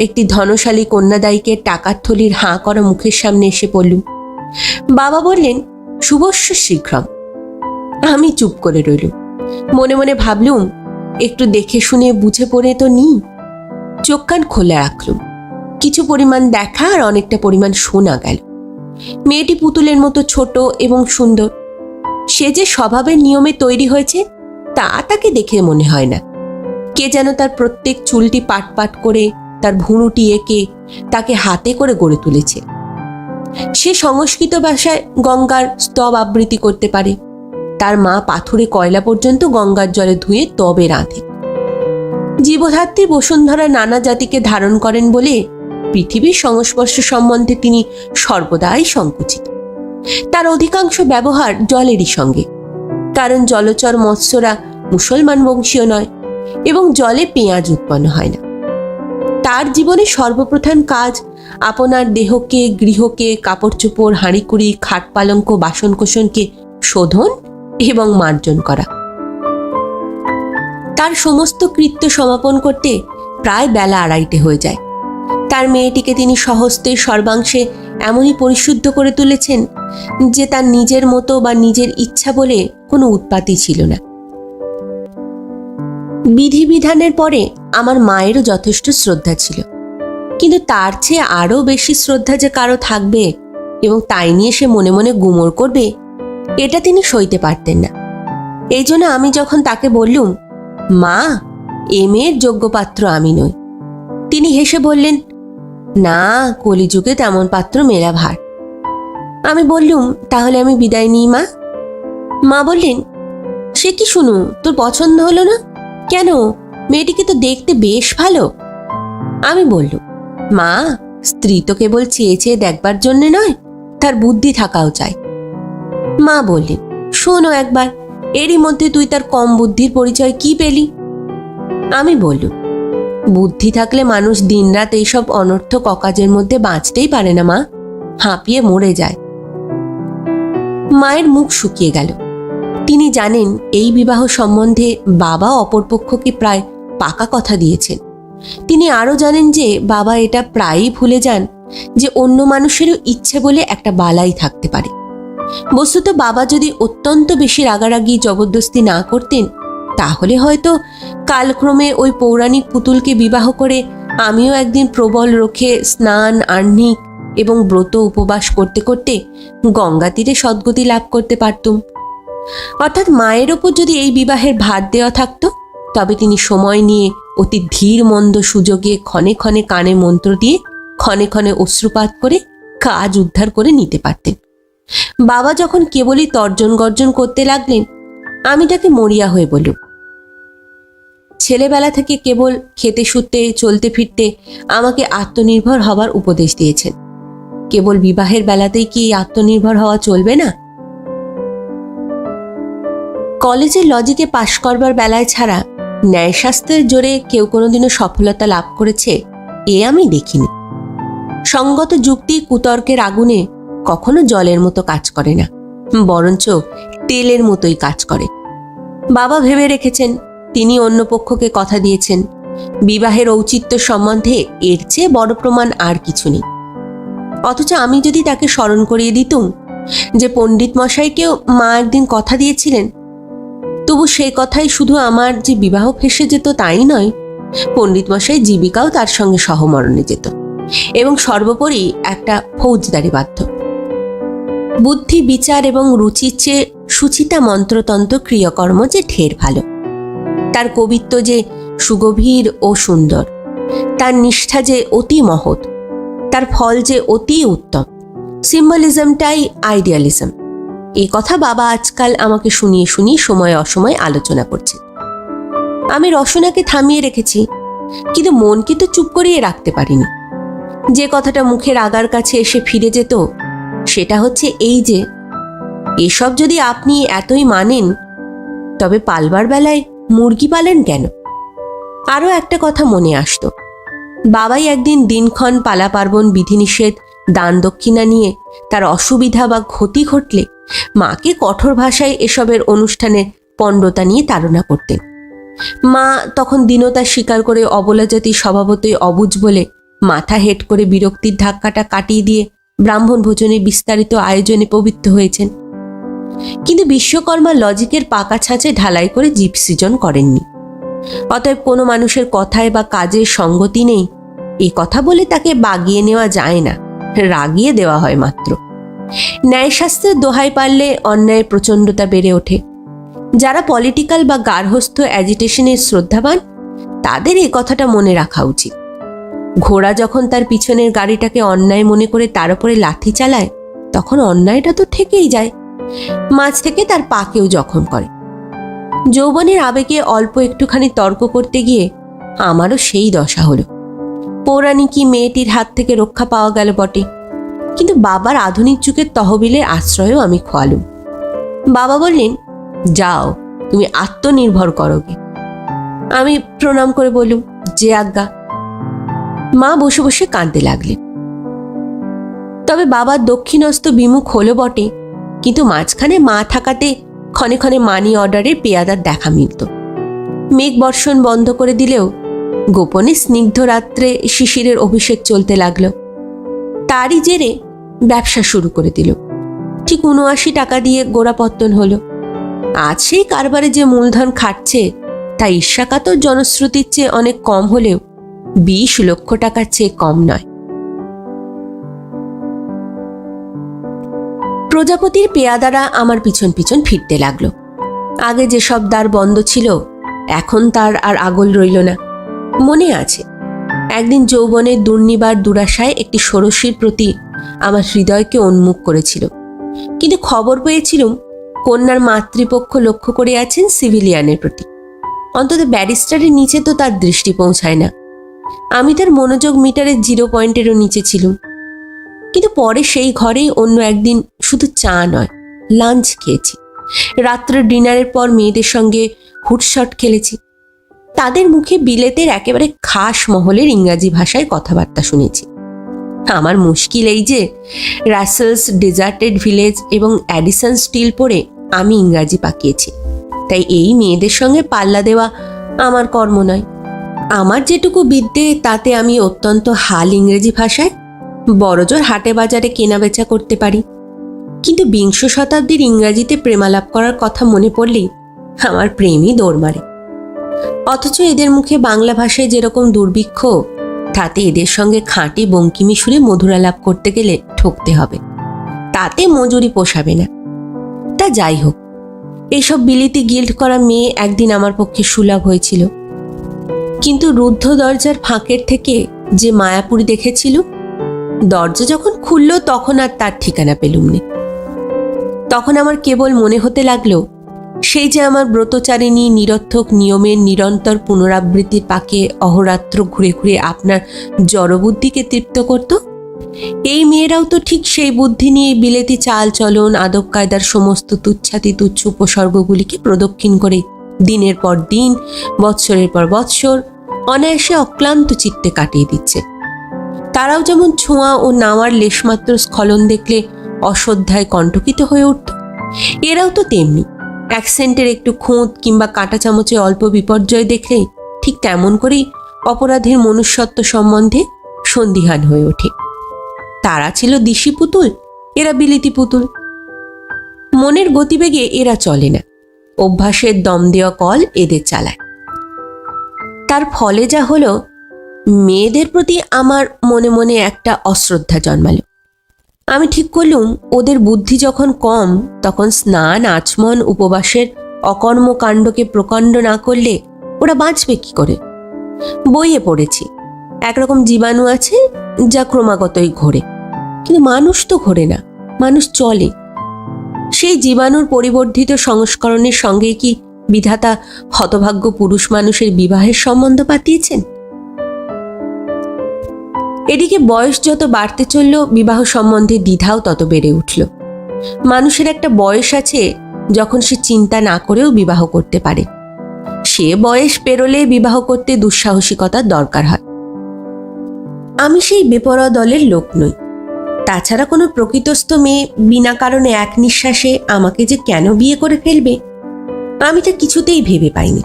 একটি ধনশালী কন্যাদায়িকের টাকার থলির হাঁ করা মুখের সামনে এসে পড়লুম। বাবা বললেন, শুভস্য শীঘ্রম। আমি চুপ করে রইলুম। মনে মনে ভাবলুম, একটু দেখে শুনে বুঝে পড়ে তো নিই। চোখ কান খোলা রাখলুম। কিছু পরিমাণ দেখা আর অনেকটা পরিমাণ শোনা গেল। মেয়েটি পুতুলের মতো ছোট এবং সুন্দর। সে যে স্বভাবের নিয়মে তৈরি হয়েছে তা তাকে দেখে মনে হয় না। কে যেন তার প্রত্যেক চুলটি পাট পাট করে, তার ভুরুটি এঁকে তাকে হাতে করে গড়ে তুলেছে। সে সংস্কৃত ভাষায় গঙ্গার স্তব আবৃত্তি করতে পারে। তার মা পাথুরে কয়লা পর্যন্ত গঙ্গার জলে ধুয়ে তবে রাঁধে। জীবধাত্রী বসুন্ধরা নানা জাতিকে ধারণ করেন বলে পৃথিবীর সংস্পর্শ সম্বন্ধে তিনি সর্বদাই সংকুচিত। তার অধিকাংশ ব্যবহার জলেরই সঙ্গে, কারণ জলচর মৎস্যরা মুসলমান বংশীয় নয় এবং জলে পেঁয়াজ উৎপন্ন হয় না। তার জীবনে সর্বপ্রধান কাজ আপনার দেহকে, গৃহকে, কাপড় চোপড়, হাঁড়িকুড়ি, খাট পালঙ্ক, বাসনকোসনকে শোধন এবং মার্জন করা। তার সমস্ত কৃত্য সমাপন করতে প্রায় বেলা 2:30 হয়ে যায়। তার মেয়েটিকে তিনি স্বহস্তে সর্বাংশে এমনই পরিশুদ্ধ করে তুলেছেন যে তার নিজের মতো বা নিজের ইচ্ছা বলে কোনো উৎপাতই ছিল না। বিধিবিধানের পরে আমার মায়েরও যথেষ্ট শ্রদ্ধা ছিল, কিন্তু তার চেয়ে আরও বেশি শ্রদ্ধা যে কারো থাকবে এবং তাই নিয়ে সে মনে মনে গুমর করবে, এটা তিনি সইতে পারতেন না। এই জন্য আমি যখন তাকে বললুম, মা, মেয়ের যোগ্য পাত্র আমি নই, তিনি হেসে বললেন, না, কলিযুগে তেমন পাত্র মেলা ভার। আমি বললুম, তাহলে আমি বিদায় নিই মা। মা বললেন, সে কি শুনু, তোর পছন্দ হলো না কেন? মেয়েটিকে তো দেখতে বেশ ভালো। আমি বললুম, মা, স্ত্রী তো কেবল চেয়ে চেয়ে দেখবার জন্যে নয়, তার বুদ্ধি থাকাও চাই। মা বললেন, শোনো একবার, এরই মধ্যে তুই তার কম বুদ্ধির পরিচয় কি পেলি? আমি বললুম, বুদ্ধি থাকলে মানুষ দিনরাত এইসব অনর্থক অকাজের মধ্যে বাঁচতেই পারে না মা, হাঁপিয়ে মরে যায়। মায়ের মুখ শুকিয়ে গেল। তিনি জানেন এই বিবাহ সম্বন্ধে বাবা অপরপক্ষকে প্রায় পাকা কথা দিয়েছেন। তিনি আরও জানেন যে বাবা এটা প্রায়ই ভুলে যান যে অন্য মানুষেরও ইচ্ছে বলে একটা বালাই থাকতে পারে। বস্তুত বাবা যদি অত্যন্ত বেশি রাগারাগি জবরদস্তি না করতেন, তাহলে হয়তো কালক্রমে ওই পৌরাণিক পুতুলকে বিবাহ করে আমিও একদিন প্রবল রোখে স্নান আহ্নিক এবং ব্রত উপবাস করতে করতে গঙ্গা তীরে সদ্গতি লাভ করতে পারতুম। অর্থাৎ মায়ের ওপর যদি এই বিবাহের ভার দেওয়া থাকতো, তবে তিনি সময় নিয়ে অতি ধীর মন্দ সুযোগে ক্ষণে ক্ষণে কানে মন্ত্র দিয়ে ক্ষণে ক্ষণে অশ্রুপাত করে কাজ উদ্ধার করে নিতে পারতেন। বাবা যখন কেবলই তর্জন গর্জন করতে লাগলেন, আমি তাকে মরিয়া হয়ে বললুম, ছেলেবেলা থেকে কেবল খেতে শুতে চলতে ফিরতে আমাকে আত্মনির্ভর হবার উপদেশ দিয়েছেন। কেবল বিবাহের বেলাতেই কি আত্মনির্ভর হওয়া চলবে না? কলেজের লজিকে পাশ করবার বেলায় ছাড়া ন্যায়শাস্ত্রের জোরে কেউ কোনোদিনও সফলতা লাভ করেছে এ আমি দেখিনি। সঙ্গত যুক্তি কুতর্কের আগুনে কখনো জলের মতো কাজ করে না, বরঞ্চ তেলের মতোই কাজ করে। বাবা ভেবে রেখেছেন, তিনি অন্য পক্ষকে কথা দিয়েছেন, বিবাহের ঔচিত্য সম্বন্ধে এর চেয়ে বড় প্রমাণ আর কিছু নেই। অথচ আমি যদি তাকে স্মরণ করিয়ে দিতুম যে পণ্ডিত মশাইকেও মা একদিন কথা দিয়েছিলেন, তবু সেই কথাই শুধু আমার যে বিবাহ ফেসে যেত তাই নয়, পণ্ডিত মশাই জীবিকাও তার সঙ্গে সহমরণে যেত এবং সর্বোপরি একটা ফৌজদারি বাধ্য। বুদ্ধি বিচার এবং রুচির চেয়ে সুচিতা মন্ত্রতন্ত্র ক্রিয়াকর্ম যে ঢের ভালো, তার কবিত্ব যে সুগভীর ও সুন্দর, তার নিষ্ঠা যে অতি মহৎ, তার ফল যে অতি উত্তম। সিম্বলিজমটাই আইডিয়ালিজম। এই কথা বাবা আজকাল আমাকে শুনিয়ে শুনিয়ে সময় অসময় আলোচনা করছে। আমি রসনাকে থামিয়ে রেখেছি, কিন্তু মনকে তো চুপ করিয়ে রাখতে পারিনি। যে কথাটা মুখের আগার কাছে এসে ফিরে যেত সেটা হচ্ছে এই যে, এসব যদি আপনি এতই মানেন, তবে পালবার বেলায় মুরগি পালেন কেন? আরও একটা কথা মনে আসতো, বাবাই একদিন দিনক্ষণ পালা পার্বণ বিধিনিষেধ দান দক্ষিণা নিয়ে তার অসুবিধা বা ক্ষতি ঘটলে মাকে কঠোর ভাষায় এসবের অনুষ্ঠানে পণ্ডতা নিয়ে তাড়না করতেন। মা তখন দীনতা স্বীকার করে অবলা জাতি স্বভাবতই অবুঝ বলে মাথা হেট করে বিরক্তির ধাক্কাটা কাটিয়ে দিয়ে ব্রাহ্মণ ভোজনে বিস্তারিত আয়োজনে পবিত্র হয়েছেন। কিন্তু বিশ্বকর্মা লজিকের পাকা ছাঁচে ঢালাই করে জীব সৃজন করেননি। অতএব কোনো মানুষের কথায় বা কাজের সঙ্গতি নেই এই কথা বলে তাকে বাগিয়ে নেওয়া যায় না, রাগিয়ে দেওয়া হয় মাত্র। ন্যায়শাস্ত্রের দোহাই পারলে অন্যায়ের প্রচণ্ডতা বেড়ে ওঠে। যারা পলিটিক্যাল বা গার্হস্থ্য অ্যাজিটেশনের শ্রদ্ধাবান, তাদের এই কথাটা মনে রাখা উচিত। ঘোড়া যখন তার পিছনের গাড়িটাকে অন্যায় মনে করে তার উপরে লাথি চালায়, তখন অন্যায়টা তো ঠেকেই যায়, মাঝ থেকে তার পাকেও জখম করে। যৌবনের আবেগে অল্প একটুখানি তর্ক করতে গিয়ে আমারও সেই দশা হলো। পৌরাণিকী মেয়েটির হাত থেকে রক্ষা পাওয়া গেল বটে, কিন্তু বাবার আধুনিক যুগের তহবিলের আশ্রয়ও আমি খোয়ালুম। বাবা বললেন, যাও, তুমি আত্মনির্ভর করোগে। আমি প্রণাম করে বললুম, যে আজ্ঞা। মা বসে বসে কাঁদতে লাগলেন। তবে বাবার দক্ষিণহস্ত বিমুখ হলো বটে, কিন্তু মাঝখানে মা থাকাতে ক্ষণে ক্ষণে মানি অর্ডারের পেয়াদার দেখা মিলত। মেঘ বর্ষণ বন্ধ করে দিলেও গোপনে স্নিগ্ধ রাত্রে শিশিরের অভিষেক চলতে লাগলো। তারই জেরে ব্যবসা শুরু করে দিল। ঠিক ৭৯ টাকা দিয়ে গোড়াপত্তন হলো। আজ সেই কারবারে যে মূলধন খাটছে তা ঈর্ষাকাতর জনশ্রুতির চেয়ে অনেক কম হলেও ২০ লক্ষ টাকার চেয়ে কম নয়। প্রজাপতির পেয়াদারা আমার পিছন পিছন ফিরতে লাগলো। আগে যেসব দ্বার বন্ধ ছিল এখন তার আর আগল রইল না। মনে আছে, একদিন যৌবনের দুর্নিবার দুরাশায় একটি ষোড়শীর প্রতি আমার হৃদয়কে উন্মুখ করেছিল, কিন্তু খবর পেয়েছিলুম কন্যার মাতৃপক্ষ লক্ষ্য করে আছেন সিভিলিয়ানের প্রতি। অন্তত ব্যারিস্টারের নিচে তো তার দৃষ্টি পৌঁছায় না। আমি তার মনোযোগ মিটারের 0 পয়েন্টেরও নিচে ছিলুম। কিন্তু পরে সেই ঘরেই অন্য একদিন শুধু চা নয়, লাঞ্চ খেয়েছি। রাত্রে ডিনারের পর মেয়েদের সঙ্গে হুটশট খেলেছি। তাদের মুখে বিলেতের একেবারে খাস মহলের ইংরাজি ভাষায় কথাবার্তা শুনেছি। আমার মুশকিল এই যে রাসেলস ডেজার্টেড ভিলেজ এবং অ্যাডিসন স্টিল পড়ে আমি ইংরাজি পাকিয়েছি, তাই এই মেয়েদের সঙ্গে পাল্লা দেওয়া আমার কর্ম নয়। আমার যেটুকু বিদ্যে তাতে আমি অত্যন্ত হাল ইংরেজি ভাষায় বড়জোর হাটে বাজারে কেনাবেচা করতে পারি, কিন্তু বিংশ শতাব্দীর ইংরাজিতে প্রেমালাপ করার কথা মনে পড়লেই আমার প্রেমই দৌড় মারে। অথচ এদের মুখে বাংলা ভাষায় যেরকম দুর্ভিক্ষ, তাতে এদের সঙ্গে খাঁটি বঙ্কিমি সুরে মধুরালাপ করতে গেলে ঠকতে হবে, তাতে মজুরি পোষাবে না। তা যাই হোক, এইসব বিলিতি গিল্ড করা মেয়ে একদিন আমার পক্ষে সুলভ হয়েছিল, কিন্তু রুদ্ধ দরজার ফাঁকের থেকে যে মায়াপুরী দেখেছিল, দরজা যখন খুলল তখন আর তার ঠিকানা পেলুমনি। তখন আমার কেবল মনে হতে লাগলো সেই যে আমার ব্রতচারিণী নিরর্থক নিয়মের নিরন্তর পুনরাবৃত্তির পাকে অহরাত্র ঘুরে ঘুরে আপনার জড়বুদ্ধিকে তৃপ্ত করত, এই মেয়েরাও তো ঠিক সেই বুদ্ধি নিয়ে বিলেতি চাল চলন আদব কায়দার সমস্ত তুচ্ছাতি তুচ্ছ উপসর্গগুলিকে প্রদক্ষিণ করে দিনের পর দিন, বৎসরের পর বৎসর অনায়াসে অক্লান্ত চিত্তে কাটিয়ে দিচ্ছে। তারাও যেমন ছোঁয়া ও নাওয়ার লেশমাত্র স্খলন দেখলে অশ্রদ্ধায় কণ্টকিত হয়ে উঠত, এরাও তো তেমনি অ্যাকসেন্টের একটু খুঁত কিংবা কাঁটা চামচে অল্প বিপর্যয় দেখলে ঠিক তেমন করেই অপরাধীর মনুষ্যত্ব সম্বন্ধে সন্দিহান হয়ে ওঠে। তারা ছিল দিশি পুতুল, এরা বিলিতি পুতুল। মনের গতিবেগে এরা চলে না, অভ্যাসের দম দেওয়া কল এদের চালায়। তার ফলে যা হলো, মেয়েদের প্রতি আমার মনে মনে একটা অশ্রদ্ধা জন্মালো। আমি ঠিক করলুম ওদের বুদ্ধি যখন কম, তখন স্নান আচমন উপবাসের অকর্মকাণ্ডকে প্রকাণ্ড না করলে ওরা বাঁচবে কি করে। বইয়ে পড়েছি একরকম জীবাণু আছে যা ক্রমাগতই ঘোরে, কিন্তু মানুষ তো ঘোরে না, মানুষ চলে। সেই জীবাণুর পরিবর্ধিত সংস্করণের সঙ্গে কি বিধাতা হতভাগ্য পুরুষ মানুষের বিবাহের সম্বন্ধ পাতিয়েছেন? এদিকে বয়স যত বাড়তে চলল, বিবাহ সম্বন্ধে দ্বিধাও তত বেড়ে উঠল। মানুষের একটা বয়স আছে যখন সে চিন্তা না করেও বিবাহ করতে পারে, সে বয়স পেরোলে বিবাহ করতে দুঃসাহসিকতার দরকার হয়। আমি সেই বেপরোয়া দলের লোক নই। তাছাড়া কোনো প্রকৃতস্থ মেয়ে বিনা কারণে এক নিঃশ্বাসে আমাকে যে কেন বিয়ে করে ফেলবে, আমি তা কিছুতেই ভেবে পাইনি।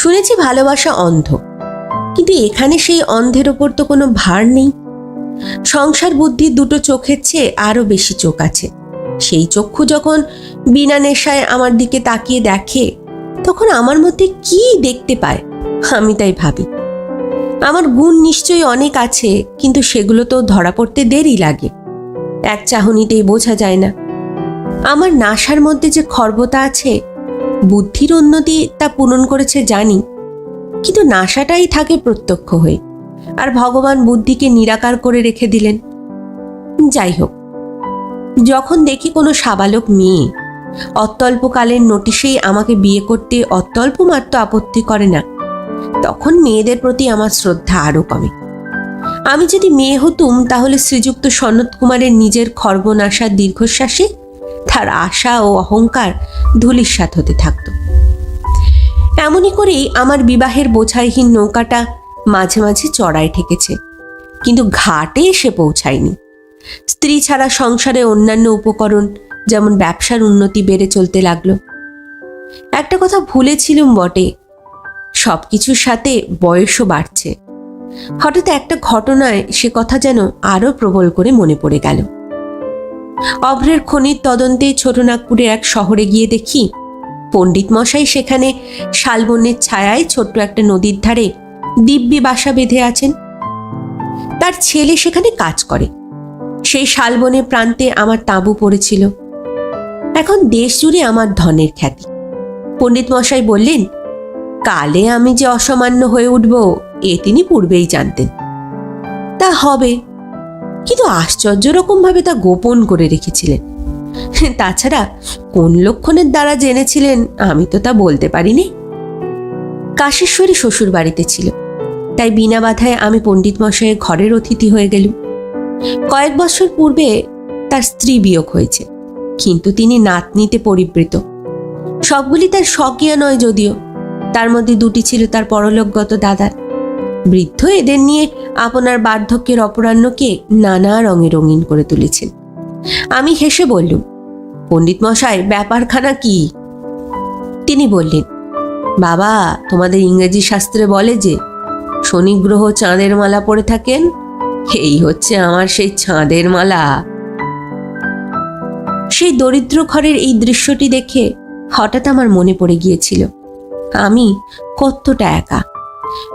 শুনেছি ভালোবাসা অন্ধ, কিন্তু এখানে সেই অন্ধের ওপর তো কোনো ভার নেই। সংসার বুদ্ধির দুটো চোখের চেয়ে আরো বেশি চোখ আছে। সেই চক্ষু যখন বিনা নেশায় আমার দিকে তাকিয়ে দেখে, তখন আমার মধ্যে কি দেখতে পায় আমি তাই ভাবি। আমার গুণ নিশ্চয়ই অনেক আছে, কিন্তু সেগুলো তো ধরা পড়তে দেরি লাগে, এক চাহনিতেই বোঝা যায় না। আমার নাসার মধ্যে যে খর্বতা আছে, বুদ্ধির উন্নতি তা পূরণ করেছে জানি, কিন্তু নাসাটাই থাকে প্রত্যক্ষ হয়ে, আর ভগবান বুদ্ধিকে নিরাকার করে রেখে দিলেন। যাই হোক, যখন দেখি কোনো সাবালক মেয়ে অত্যল্পকালের নোটিশেই আমাকে বিয়ে করতে অত্যল্প মাত্র আপত্তি করে না, তখন মেয়েদের প্রতি আমার শ্রদ্ধা আরও কমে। আমি যদি মেয়ে হতুম, তাহলে শ্রীযুক্ত সনত কুমারের নিজের খর্বনাশার দীর্ঘশ্বাসে তার আশা ও অহংকার ধূলিসাৎ হতে থাকত। এমনই করেই আমার বিবাহের বোঝাইহীন নৌকাটা মাঝে মাঝে চড়ায় ঠেকেছে, কিন্তু ঘাটে এসে পৌঁছায়নি। স্ত্রী ছাড়া সংসারে অন্যান্য উপকরণ যেমন ব্যবসার উন্নতি বেড়ে চলতে লাগলো। একটা কথা ভুলেছিলুম বটে, সবকিছুর সাথে বয়সও বাড়ছে। হঠাৎ একটা ঘটনায় সে কথা যেন আরো প্রবল করে মনে পড়ে গেল। অভ্রের খনির তদন্তে ছোটনাগপুরের এক শহরে গিয়ে দেখি পণ্ডিত মশাই সেখানে শালবনের ছায়ায় ছোট্ট একটা নদীর ধারে দিব্যি বাসা বেঁধে আছেন। তার ছেলে সেখানে কাজ করে। সেই শালবনের প্রান্তে আমার তাঁবু পড়েছিল। এখন দেশ জুড়ে আমার ধনের খ্যাতি। পণ্ডিত মশাই বললেন, কালে আমি যে অসামান্য হয়ে উঠব এ তিনি পূর্বেই জানতেন। তা হবে, কিন্তু আশ্চর্য রকম ভাবে তা গোপন করে রেখেছিলেন। তাছাড়া কোন লক্ষণের দ্বারা জেনেছিলেন আমি তো তা বলতে পারিনি। কাশেশ্বরী শ্বশুর বাড়িতে ছিল, তাই বিনা বাধায় আমি পণ্ডিত মশাইয়ের ঘরের অতিথি হয়ে গেলুম। কয়েক বছর পূর্বে তার স্ত্রী বিয়োগ হয়েছে, কিন্তু তিনি নাতনিতে পরিবৃত। সবগুলি তার স্বকীয় নয় যদিও, তার মধ্যে দুটি ছিল তার পরলোকগত দাদার। বৃদ্ধ এদের নিয়ে আপনার বার্ধক্যের অপরাহ্নকে নানা রঙে রঙিন করে তুলেছেন। আমি হেসে বললুম, পণ্ডিত মশাই, ব্যাপারখানা কি? তিনি বললেন, বাবা, তোমাদের ইংরেজি শাস্ত্রে বলে যে শনি গ্রহ চাঁদের মালা পরে থাকেন, এই হচ্ছে আমার সেই চাঁদের মালা। সেই দরিদ্র ঘরের এই দৃশ্যটি দেখে হঠাৎ আমার মনে পড়ে গিয়েছিল আমি কতটা একা।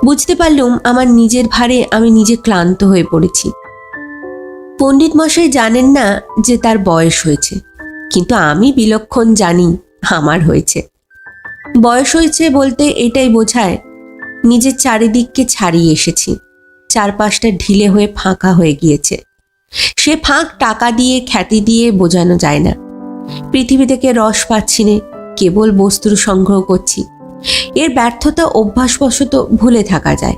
বুঝতে পারলুম আমার নিজের ভারে আমি নিজে ক্লান্ত হয়ে পড়েছি। পণ্ডিত মশাই জানেন না যে তার বয়স হয়েছে, কিন্তু আমি বিলক্ষণ জানি আমার হয়েছে। বয়স হয়েছে বলতে এটাই বোঝায় নিজের চারিদিককে ছাড়িয়ে এসেছি, চারপাশটা ঢিলে হয়ে ফাঁকা হয়ে গিয়েছে। সে ফাঁক টাকা দিয়ে, খ্যাতি দিয়ে বোঝানো যায় না। পৃথিবী থেকে রস পাচ্ছি না, কেবল বস্তুর সংগ্রহ করছি। এর ব্যর্থতা অভ্যাসবশত ভুলে থাকা যায়,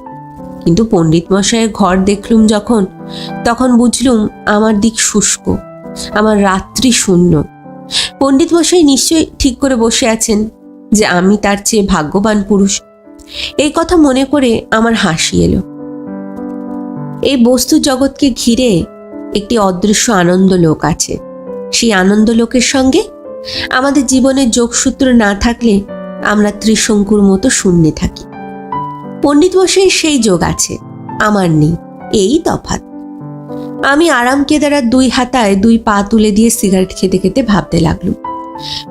কিন্তু পণ্ডিত মশাইয়ের ঘর দেখলুম যখন, তখন বুঝলুম আমার দিক শুষ্ক, আমার রাত্রি শূন্য। পণ্ডিত মশাই নিশ্চয়ই ঠিক করে বসে আছেন যে আমি তার চেয়ে ভাগ্যবান পুরুষ। এই কথা মনে করে আমার হাসি এলো। এই বস্তু জগৎকে ঘিরে একটি অদৃশ্য আনন্দ লোক আছে। সেই আনন্দ লোকের সঙ্গে আমাদের জীবনের যোগসূত্র না থাকলে আমরা ত্রিশঙ্কুর মতো শূন্যে থাকি। পণ্ডিত মশাই সেই যোগ আছে, আমার নেই, এই তফাৎ। আমি আরাম কেদারার 2 হাতায় 2 পা তুলে দিয়ে সিগারেট খেতে খেতে ভাবতে লাগলুম,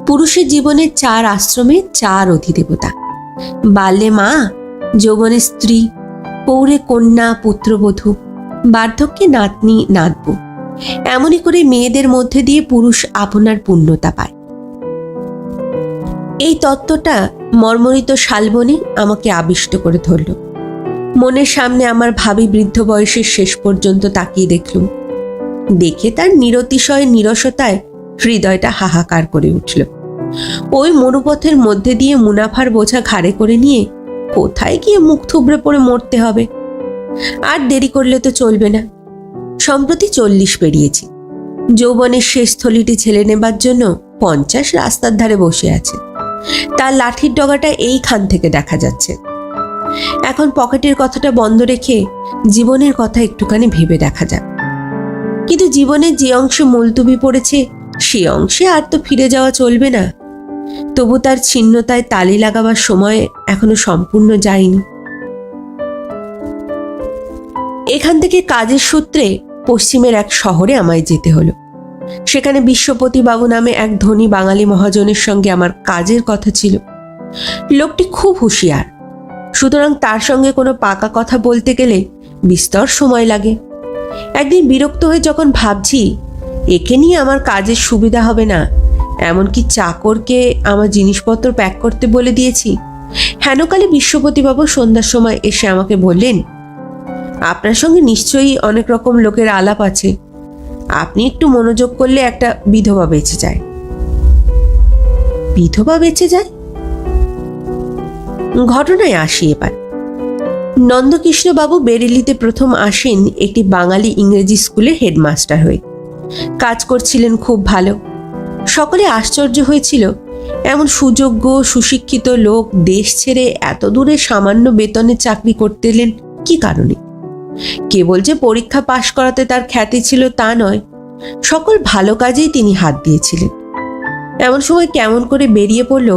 পুরুষের জীবনে 4 আশ্রমে 4 অধিদেবতা। বাল্যে মা, যৌবনে স্ত্রী, পৌরে কন্যা পুত্রবধূ, বার্ধক্যে নাতনি নাতবু। এমনই করে মেয়েদের মধ্যে দিয়ে পুরুষ আপনার পূর্ণতা পায়। এই তত্ত্বটা মর্মরিত শালবনে আমাকে আবিষ্ট করে ধরল। মনের সামনে আমার ভাবি বৃদ্ধ বয়সের শেষ পর্যন্ত তাকিয়ে দেখলুম। দেখে তার নিরতিশয় নিরসতায় হৃদয়টা হাহাকার করে উঠল। ওই মরুপথের মধ্যে দিয়ে মুনাফার বোঝা ঘাড়ে করে নিয়ে কোথায় গিয়ে মুখ থুবড়ে পড়ে মরতে হবে? আর দেরি করলে তো চলবে না। সম্প্রতি 40 পেরিয়েছি। যৌবনের শেষ থলিটি ছেলে নেবার জন্য 50 রাস্তার ধারে বসে আছে। তার লাঠির ডগাটা এইখান থেকে দেখা যাচ্ছে। এখন পকেটের কথাটা বন্ধ রেখে জীবনের কথা একটুখানি ভেবে দেখা যাক। কিন্তু জীবনের যে অংশে মুলতুবি পড়েছে সে অংশে আর তো ফিরে যাওয়া চলবে না। তবু তার ছিন্নতায় তালি লাগাবার সময় এখনো সম্পূর্ণ যায়নি। এখান থেকে কাজের সূত্রে পশ্চিমের এক শহরে আমায় যেতে হলো। সেখানে বিশ্বপতি বাবু নামে এক ধনী বাঙালি মহাজনের সঙ্গে আমার কাজের কথা ছিল। লোকটি খুব হুঁশিয়ার, সুতরাং তার সঙ্গে কোনো পাকা কথা বলতে গেলে বিস্তর সময় লাগে। একদিন বিরক্ত হয়ে যখন ভাবছি একে নিয়ে আমার কাজের সুবিধা হবে না, এমনকি চাকরকে আমার জিনিসপত্র প্যাক করতে বলে দিয়েছি, হেনকালে বিশ্বপতিবাবু সন্ধ্যার সময় এসে আমাকে বললেন, আপনার সঙ্গে নিশ্চয়ই অনেক রকম লোকের আলাপ আছে, আপনি একটু মনোযোগ করলে একটা বিধবা বেঁচে যায়। বিধবা বেঁচে যায়? ঘটনায় আসি এবার। নন্দকৃষ্ণবাবু বেরেলিতে প্রথম আসেন একটি বাঙালি ইংরেজি স্কুলে হেডমাস্টার হয়ে। কাজ করছিলেন খুব ভালো। সকলে আশ্চর্য হয়েছিল এমন সুযোগ্য সুশিক্ষিত লোক দেশ ছেড়ে এত দূরে সামান্য বেতনে চাকরি করতে এলেন কি কারণে? কেবল যে পরীক্ষা পাশ করাতে তার খ্যাতি ছিল তা নয়, সকল ভালো কাজেই তিনি হাত দিয়েছিলেন। এমন সময় কেমন করে বেরিয়ে পড়ল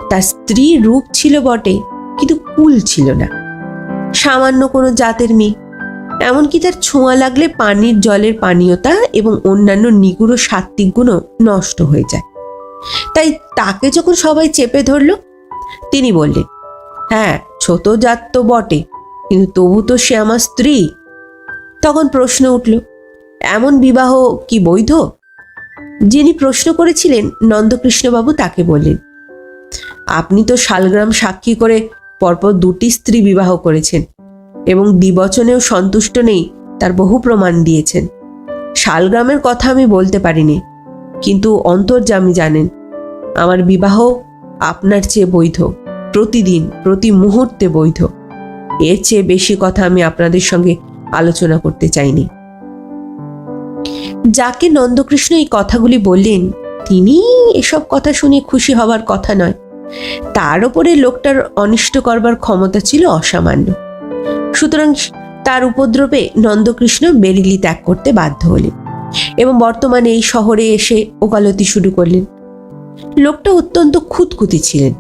তার স্ত্রী রূপ ছিল বটে, কিন্তু কুল ছিল না। সামান্য কোনো জাতের মেয়ে, এমনকি তার ছোঁয়া লাগলে পানির জলের পানীয়তা এবং অন্যান্য নিগুড় সাত্ত্বিক গুণও নষ্ট হয়ে যায়। তাই তাকে যখন সবাই চেপে ধরল, তিনি বললেন, হ্যাঁ, ছোট জাত তো বটে, কিন্তু তবু তো সে আমার স্ত্রী। তখন প্রশ্ন উঠল, এমন বিবাহ কি বৈধ? যিনি প্রশ্ন করেছিলেন নন্দকৃষ্ণবাবু তাকে বললেন, আপনি তো শালগ্রাম সাক্ষী করে পরপর 2টি স্ত্রী বিবাহ করেছেন এবং দ্বিবচনেও সন্তুষ্ট নেই তার বহু প্রমাণ দিয়েছেন। শালগ্রামের কথা আমি বলতে পারিনি, কিন্তু অন্তর্যামী জানেন আমার বিবাহ আপনার চেয়ে বৈধ, প্রতিদিন প্রতি মুহূর্তে বৈধ। এর চেয়ে বেশি কথা আমি আপনাদের সঙ্গে আলোচনা করতে চাইনি। যাকে নন্দকৃষ্ণ এই কথাগুলি বললেন তিনি এসব কথা শুনে খুশি হবার কথা নয়। তার উপরে লোকটার অনিষ্ট করবার ক্ষমতা ছিল অসামান্য। সুতরাং তার উপদ্রবে নন্দকৃষ্ণ বেরিলি ত্যাগ করতে বাধ্য হলেন এবং বর্তমানে এই শহরে এসে ওকালতি শুরু করলেন। লোকটা অত্যন্ত খুঁতখুঁতি ছিলেন।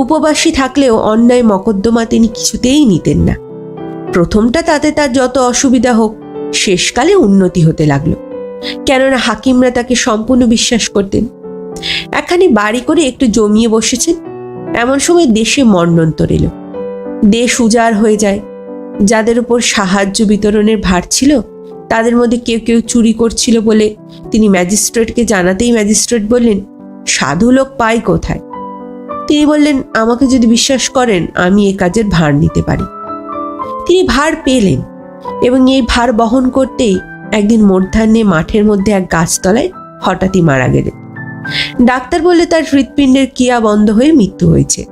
উপবাসী থাকলেও অন্যায় মকদ্দমা তিনি কিছুতেই নিতেন না। প্রথমটা তাতে তার যত অসুবিধা হোক, শেষকালে উন্নতি হতে লাগলো, কেননা হাকিমরা তাকে সম্পূর্ণ বিশ্বাস করতেন। একখানি বাড়ি করে একটু জমিয়ে বসেছেন, এমন সময় দেশে মন্বন্তর এলো। দেশ উজাড় হয়ে যায়। যাদের উপর সাহায্য বিতরণের ভার ছিল, তাদের মধ্যে কেউ কেউ চুরি করছিল বলে তিনি ম্যাজিস্ট্রেটকে জানাতেই ম্যাজিস্ট্রেট বললেন, সাধু লোক পাই কোথায়? তিনি বললেন, আমাকে যদি বিশ্বাস করেন আমি এ কাজের ভার নিতে পারি। তিনি ভার পেলেন এবং এই ভার বহন করতেই একদিন মধ্যাহ্নে মাঠের মধ্যে এক গাছতলায় হঠাৎই মারা গেলেন। ডাক্তার বললে তার হৃৎপিণ্ডের ক্রিয়া বন্ধ হয়ে মৃত্যু হয়েছে।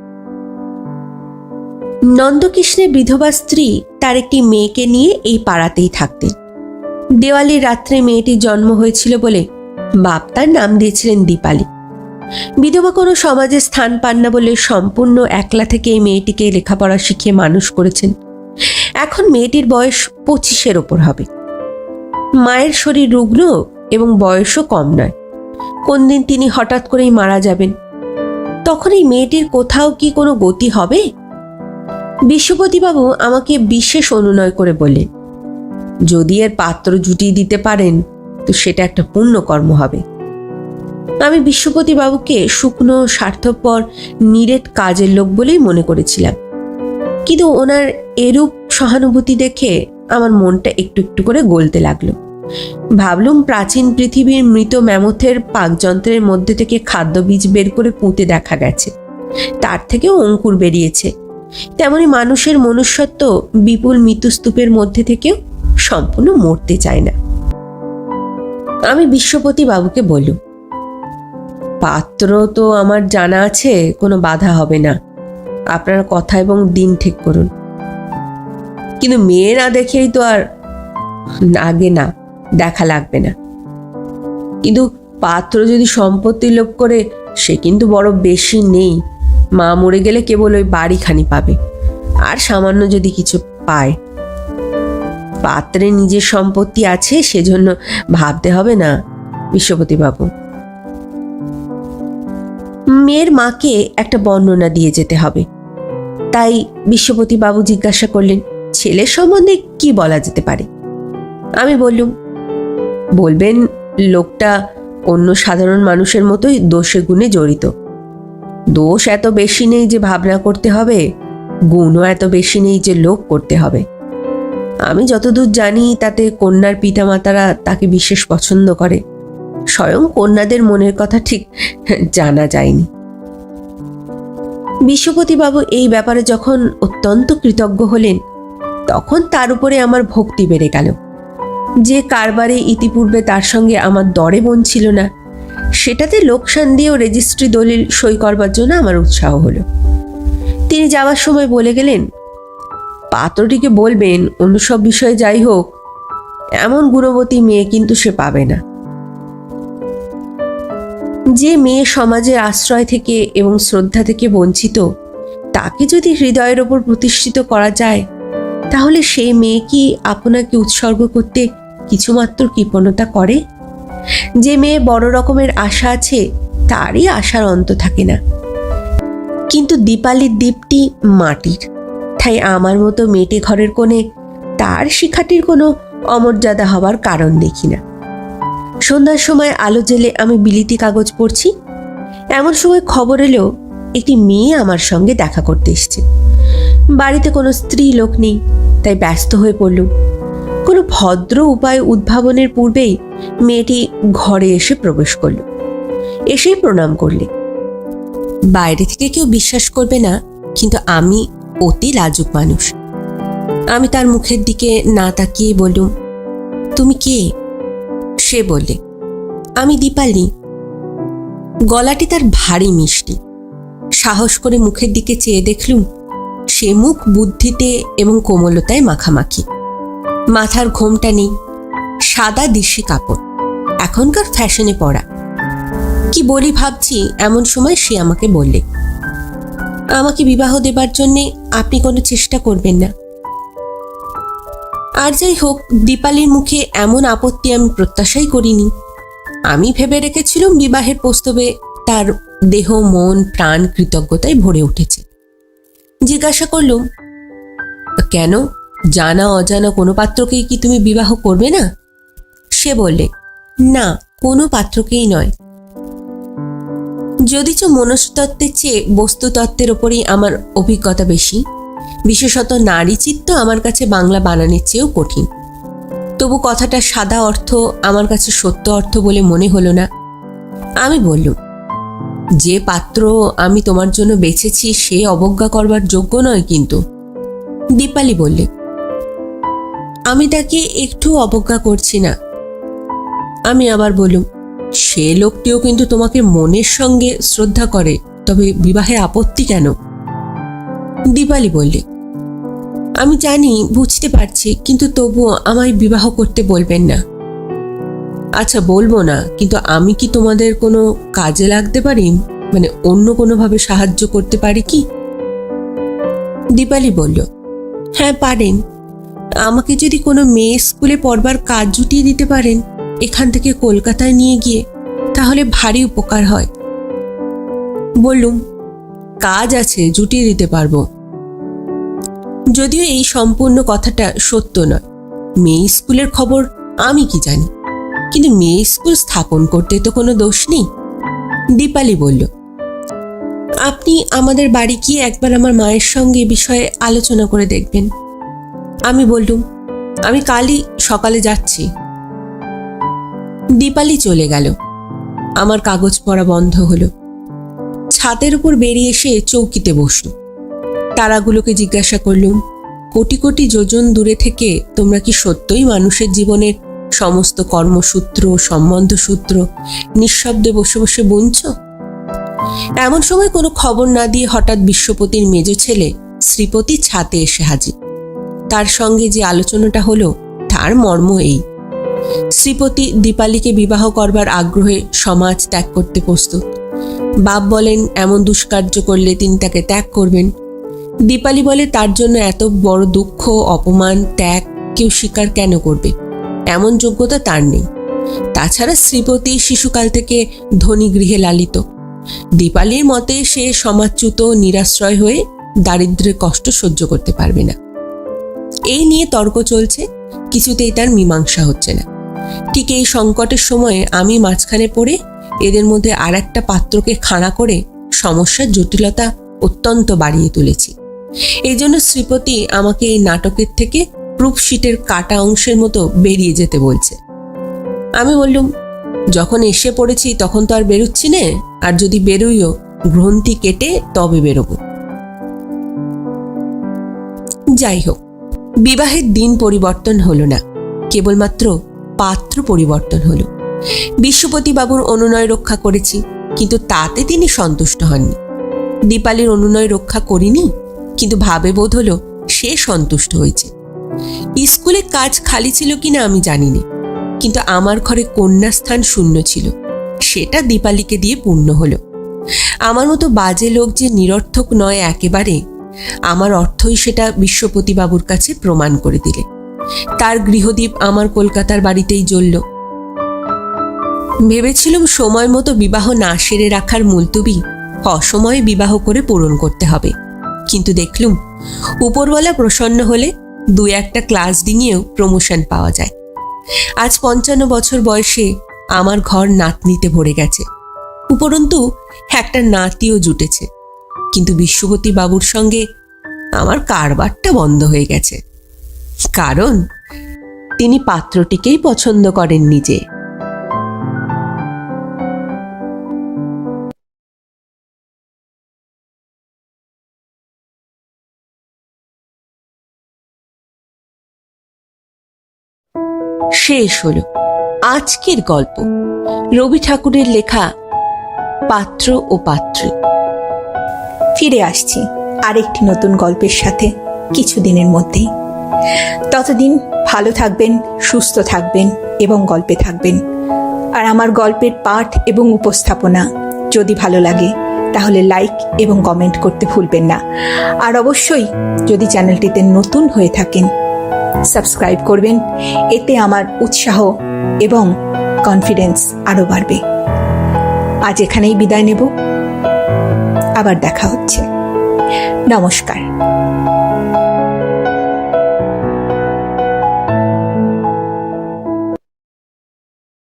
নন্দকৃষ্ণের বিধবা স্ত্রী তার একটি মেয়েকে নিয়ে এই পাড়াতেই থাকতেন। দেওয়ালির রাত্রে মেয়েটির জন্ম হয়েছিল বলে বাপ তার নাম দিয়েছিলেন দীপালি। বিধবা কোনো সমাজে স্থান পান না বলে সম্পূর্ণ একলা থেকে এই মেয়েটিকে লেখাপড়া শিখিয়ে মানুষ করেছেন। এখন মেয়েটির বয়স 25-এর ওপর হবে। মায়ের শরীর রুগ্ন এবং বয়সও কম নয়। কোন দিন তিনি হঠাৎ করেই মারা যাবেন। তখন এই মেয়েটির কোথাও কি কোনো গতি হবে? বিশ্বপতিবাবু আমাকে বিশেষ অনুনয় করে বললেন, যদি এর পাত্র জুটিয়ে দিতে পারেন তো সেটা একটা পুণ্যকর্ম হবে। আমি বিশ্বপতিবাবুকে শুকনো স্বার্থপর নিরেট কাজের লোক বলেই মনে করেছিলাম, কিন্তু ওনার এরূপ সহানুভূতি দেখে আমার মনটা একটু একটু করে গলতে লাগলো। ভাবলুম, প্রাচীন পৃথিবীর মৃত ম্যামথের পাকযন্ত্রের মধ্যে থেকে খাদ্য বীজ বের করে পুঁতে দেখা গেছে, তার থেকেও অঙ্কুর বেরিয়েছে। তেমনি মানুষের মনুষ্যত্ব বিপুল মৃত্যুস্তূপের মধ্যে থেকেও সম্পূর্ণ মরতে চায় না। আমি বিশ্বপতি বাবুকে বললুম, পাত্র তো আমার জানা আছে, কোনো বাধা হবে না, আপনারা কথা এবং দিন ঠিক করুন। কিন্তু মেয়ে না দেখেই তো আর আগে না দেখা লাগবে না। কিন্তু পাত্র যদি সম্পত্তি লোভ করে, সে কিন্তু বড় বেশি নেই। মা মরে গেলে কেবল ওই বাড়িখানি পাবে, আর সামান্য যদি কিছু পায়। পাত্রে নিজের সম্পত্তি আছে, সেজন্য ভাবতে হবে না বিশ্বপতিবাবু। মেয়ের মাকে একটা বর্ণনা দিয়ে যেতে হবে, তাই বিশ্বপতিবাবু জিজ্ঞাসা করলেন, ছেলের সম্বন্ধে কি বলা যেতে পারে? আমি বললুম, বলবেন লোকটা অন্য সাধারণ মানুষের মতোই দোষে গুণে জড়িত। দোষ এত বেশি নেই যে ভাবনা করতে হবে, গুণও এত বেশি নেই যে লোভ করতে হবে। আমি যতদূর জানি তাতে কন্যার পিতামাতারা তাকে বিশেষ পছন্দ করে। স্বয়ং কন্যাদের মনের কথা ঠিক জানা যায়নি। বিশ্বপতিবাবু এই ব্যাপারে যখন অত্যন্ত কৃতজ্ঞ হলেন, তখন তার উপরে আমার ভক্তি বেড়ে গেল। যে কারবারে ইতিপূর্বে তার সঙ্গে আমার দরে বোন ছিল না, সেটাতে লোকসান দিয়েও রেজিস্ট্রি দলিল সই করবার জন্য আমার উৎসাহ হলো। তিনি যাওয়ার সময় বলে গেলেন, পাত্রটিকে বলবেন অন্য সব বিষয়ে যাই হোক, এমন গুণবতী মেয়ে কিন্তু সে পাবে না। যে মেয়ে সমাজের আশ্রয় থেকে এবং শ্রদ্ধা থেকে বঞ্চিত, তাকে যদি হৃদয়ের ওপর প্রতিষ্ঠিত করা যায়, তাহলে সেই মেয়ে কি আপনাকে উৎসর্গ করতে কিছুমাত্র কৃপণতা করে? যে মেয়ে বড় রকমের আশা আছে, তারই আশার অন্ত থাকে না। কিন্তু দীপালির দ্বীপটি মাটির, তাই আমার মতো মেটে ঘরের কোণে তার শিখাটির কোনো অমর্যাদা হবার কারণ দেখি না। সন্ধ্যার সময় আলো জেলে আমি বিলিতি কাগজ পড়ছি, এমন সময় খবর এলো একটি মেয়ে আমার সঙ্গে দেখা করতে এসছে। বাড়িতে কোনো স্ত্রী লোক নেই, তাই ব্যস্ত হয়ে পড়লুম। কোনো ভদ্র উপায় উদ্ভাবনের পূর্বেই মেয়েটি ঘরে এসে প্রবেশ করল। এসেই প্রণাম করলে। বাইরে থেকে কেউ বিশ্বাস করবে না, কিন্তু আমি অতি লাজুক মানুষ। আমি তার মুখের দিকে না তাকিয়ে বললুম, তুমি কে? সে বললে, আমি দীপালি। গলাটি তার ভারী মিষ্টি। সাহস করে মুখের দিকে চেয়ে দেখলুম, সে মুখ বুদ্ধিতে এবং কোমলতায় মাখামাখি। মাথার ঘোমটা নেই, সাদা দিশি কাপড়, এখনকার ফ্যাশনে পরা। কি বলি ভাবছি, এমন সময় সে আমাকে বললে, আমাকে বিবাহ দেবার জন্যে আপনি কোনো চেষ্টা করবেন না। আর যাই হোক, দীপালির মুখে এমন আপত্তি আমি প্রত্যাশাই করিনি। আমি ভেবে রেখেছিলাম বিবাহের প্রস্তাবে তার দেহ, মন, প্রাণ কৃতজ্ঞতায় ভরে উঠেছে। জিজ্ঞাসা করলুম, কেন, জানা অজানা কোনো পাত্রকেই কি তুমি বিবাহ করবে না? সে বললে, না, কোনো পাত্রকেই নয়। যদিচ মনস্তত্ত্বের চেয়ে বস্তুতত্ত্বের ওপরেই আমার অভিজ্ঞতা বেশি, বিশেষত নারী চিত্ত আমার কাছে বাংলা বানানের চেয়েও কঠিন, তবু কথাটা সাদা অর্থ আমার কাছে সত্য অর্থ বলে মনে হলো না। আমি বললুম, যে পাত্র আমি তোমার জন্য বেছেছি সে অবজ্ঞা করবার যোগ্য নয় কিন্তু। দীপালি বললে, আমি তাকে একটু অবজ্ঞা করছি না। আমি আবার বললুম, সে লোকটিও কিন্তু তোমাকে মনের সঙ্গে শ্রদ্ধা করে, তবে বিবাহে আপত্তি কেন? দীপালি বললে, আমি জানি, বুঝতে পারছি, কিন্তু তবুও আমায় বিবাহ করতে বলবেন না। আচ্ছা, বলবো না, কিন্তু আমি কি তোমাদের কোনো কাজে লাগতে পারি, মানে অন্য কোনোভাবে সাহায্য করতে পারি কি? দীপালি বলল, হ্যাঁ পারেন। আমাকে যদি কোনো মেয়ে স্কুলে পড়বার কাজ জুটিয়ে দিতে পারেন এখান থেকে কলকাতায় নিয়ে গিয়ে, তাহলে ভারী উপকার হয়। বললুম, কাজ আছে, জুটিয়ে দিতে পারবো। যদিও এই সম্পূর্ণ কথাটা সত্য নয়, মেয়ে স্কুলের খবর আমি কি জানি, কিন্তু মেয়ে স্কুল স্থাপন করতে তো কোনো দোষ নেই। দীপালি বলল, আপনি আমাদের বাড়ি গিয়ে একবার আমার মায়ের সঙ্গে এ বিষয়ে আলোচনা করে দেখবেন। আমি বললুম, আমি কালই সকালে যাচ্ছি। দীপালি চলে গেল। আমার কাগজ পড়া বন্ধ হলো। ছাদের উপর বেরিয়ে এসে চৌকিতে বসল। তারাগুলোকে জিজ্ঞাসা করলুম, কোটি কোটি যোজন দূরে থেকে তোমরা কি সত্যই মানুষের জীবনের সমস্ত কর্মসূত্র, সম্বন্ধসূত্র নিঃশব্দে বসে বসে বুনছ? এমন সময় কোনো খবর না দিয়ে হঠাৎ বিশ্বপতির মেজ ছেলে শ্রীপতি ছাতে এসে হাজির। তার সঙ্গে যে আলোচনাটা হলো তার মর্ম এই, শ্রীপতি দীপালিকে বিবাহ করবার আগ্রহে সমাজ ত্যাগ করতে প্রস্তুত। বাপ বলেন এমন দুষ্কার্য করলে তিনি তাকে ত্যাগ করবেন। দীপালি বলে তার জন্য এত বড় দুঃখ, অপমান, ত্যাগ কেউ স্বীকার কেন করবে, এমন যোগ্যতা তার নেই। তাছাড়া শ্রীপতি শিশুকাল থেকে ধনী গৃহে লালিত। দীপালির মতে সে সমাজচ্যুত, নিরাশ্রয় হয়ে দারিদ্র্যের কষ্ট সহ্য করতে পারবে না। এই নিয়ে তর্ক চলছে, কিছুতেই তার মীমাংসা হচ্ছে না। ঠিক এই সংকটের সময়ে আমি মাঝখানে পড়ে এদের মধ্যে আর একটা পাত্রকে খাড়া করে সমস্যার জটিলতা অত্যন্ত বাড়িয়ে তুলেছি। এই জন্য শ্রীপতি আমাকে এই নাটকের থেকে প্রুফশিটের কাটা অংশের মতো বেরিয়ে যেতে বলছে। আমি বললুম, যখন এসে পড়েছি তখন তো আর বেরোচ্ছি না, আর যদি বেরোইও গ্রন্থি কেটে তবে বেরোবো। যাই হোক, বিবাহের দিন পরিবর্তন হলো না, কেবলমাত্র পাত্র পরিবর্তন হলো। বিশ্বপতি বাবুর অনুনয় রক্ষা করেছি, কিন্তু তাতে তিনি সন্তুষ্ট হননি। দীপালির অনুনয় রক্ষা করিনি, কিন্তু ভাবে বোধ হলো সে সন্তুষ্ট হয়েছে। স্কুলে কাজ খালি ছিল কিনা আমি জানি না, কিন্তু আমার ঘরে কন্যাস্থান শূন্য ছিল, সেটা দীপালিকে দিয়ে পূর্ণ হলো। আমার মতো বাজে লোক যে নিরর্থক নয় একেবারে, আমার অর্থই সেটা বিশ্বপতি বাবুর কাছে প্রমাণ করে দিলে। তার গৃহদীপ আমার কলকাতার বাড়িতেই জ্বলল। ভেবেছিলাম সময় মতো বিবাহ না সেরে রাখার মুলতুবি অসময়ে বিবাহ করে পূরণ করতে হবে, কিন্তু দেখলুম উপরওয়ালা প্রসন্ন হলে 2-1টা ক্লাস ডিঙিয়েও প্রমোশন পাওয়া যায়। আজ 55 বছর বয়সে আমার ঘর নাতনিতে ভরে গেছে, উপরন্তু একটা নাতিও জুটেছে, কিন্তু বিশ্বপতি বাবুর সঙ্গে আমার কারবারটা বন্ধ হয়ে গেছে। কারণ তিনি পাত্রটিকেই পছন্দ করেন নিজে। শেষ হলো আজকের গল্প, রবি ঠাকুরের লেখা পাত্র ও পাত্রী। ফিরে আসছি আরেকটি নতুন গল্পের সাথে কিছুদিনের মধ্যেই। ততদিন ভালো থাকবেন, সুস্থ থাকবেন এবং গল্পে থাকবেন। আর আমার গল্পের পাঠ এবং উপস্থাপনা যদি ভালো লাগে তাহলে লাইক এবং কমেন্ট করতে ভুলবেন না। আর অবশ্যই যদি চ্যানেলটিতে নতুন হয়ে থাকেন সাবস্ক্রাইব করবেন, এতে আমার উৎসাহ এবং কনফিডেন্স আরও বাড়বে। আজ এখানেই বিদায় নেব, আবার দেখা হচ্ছে। নমস্কার।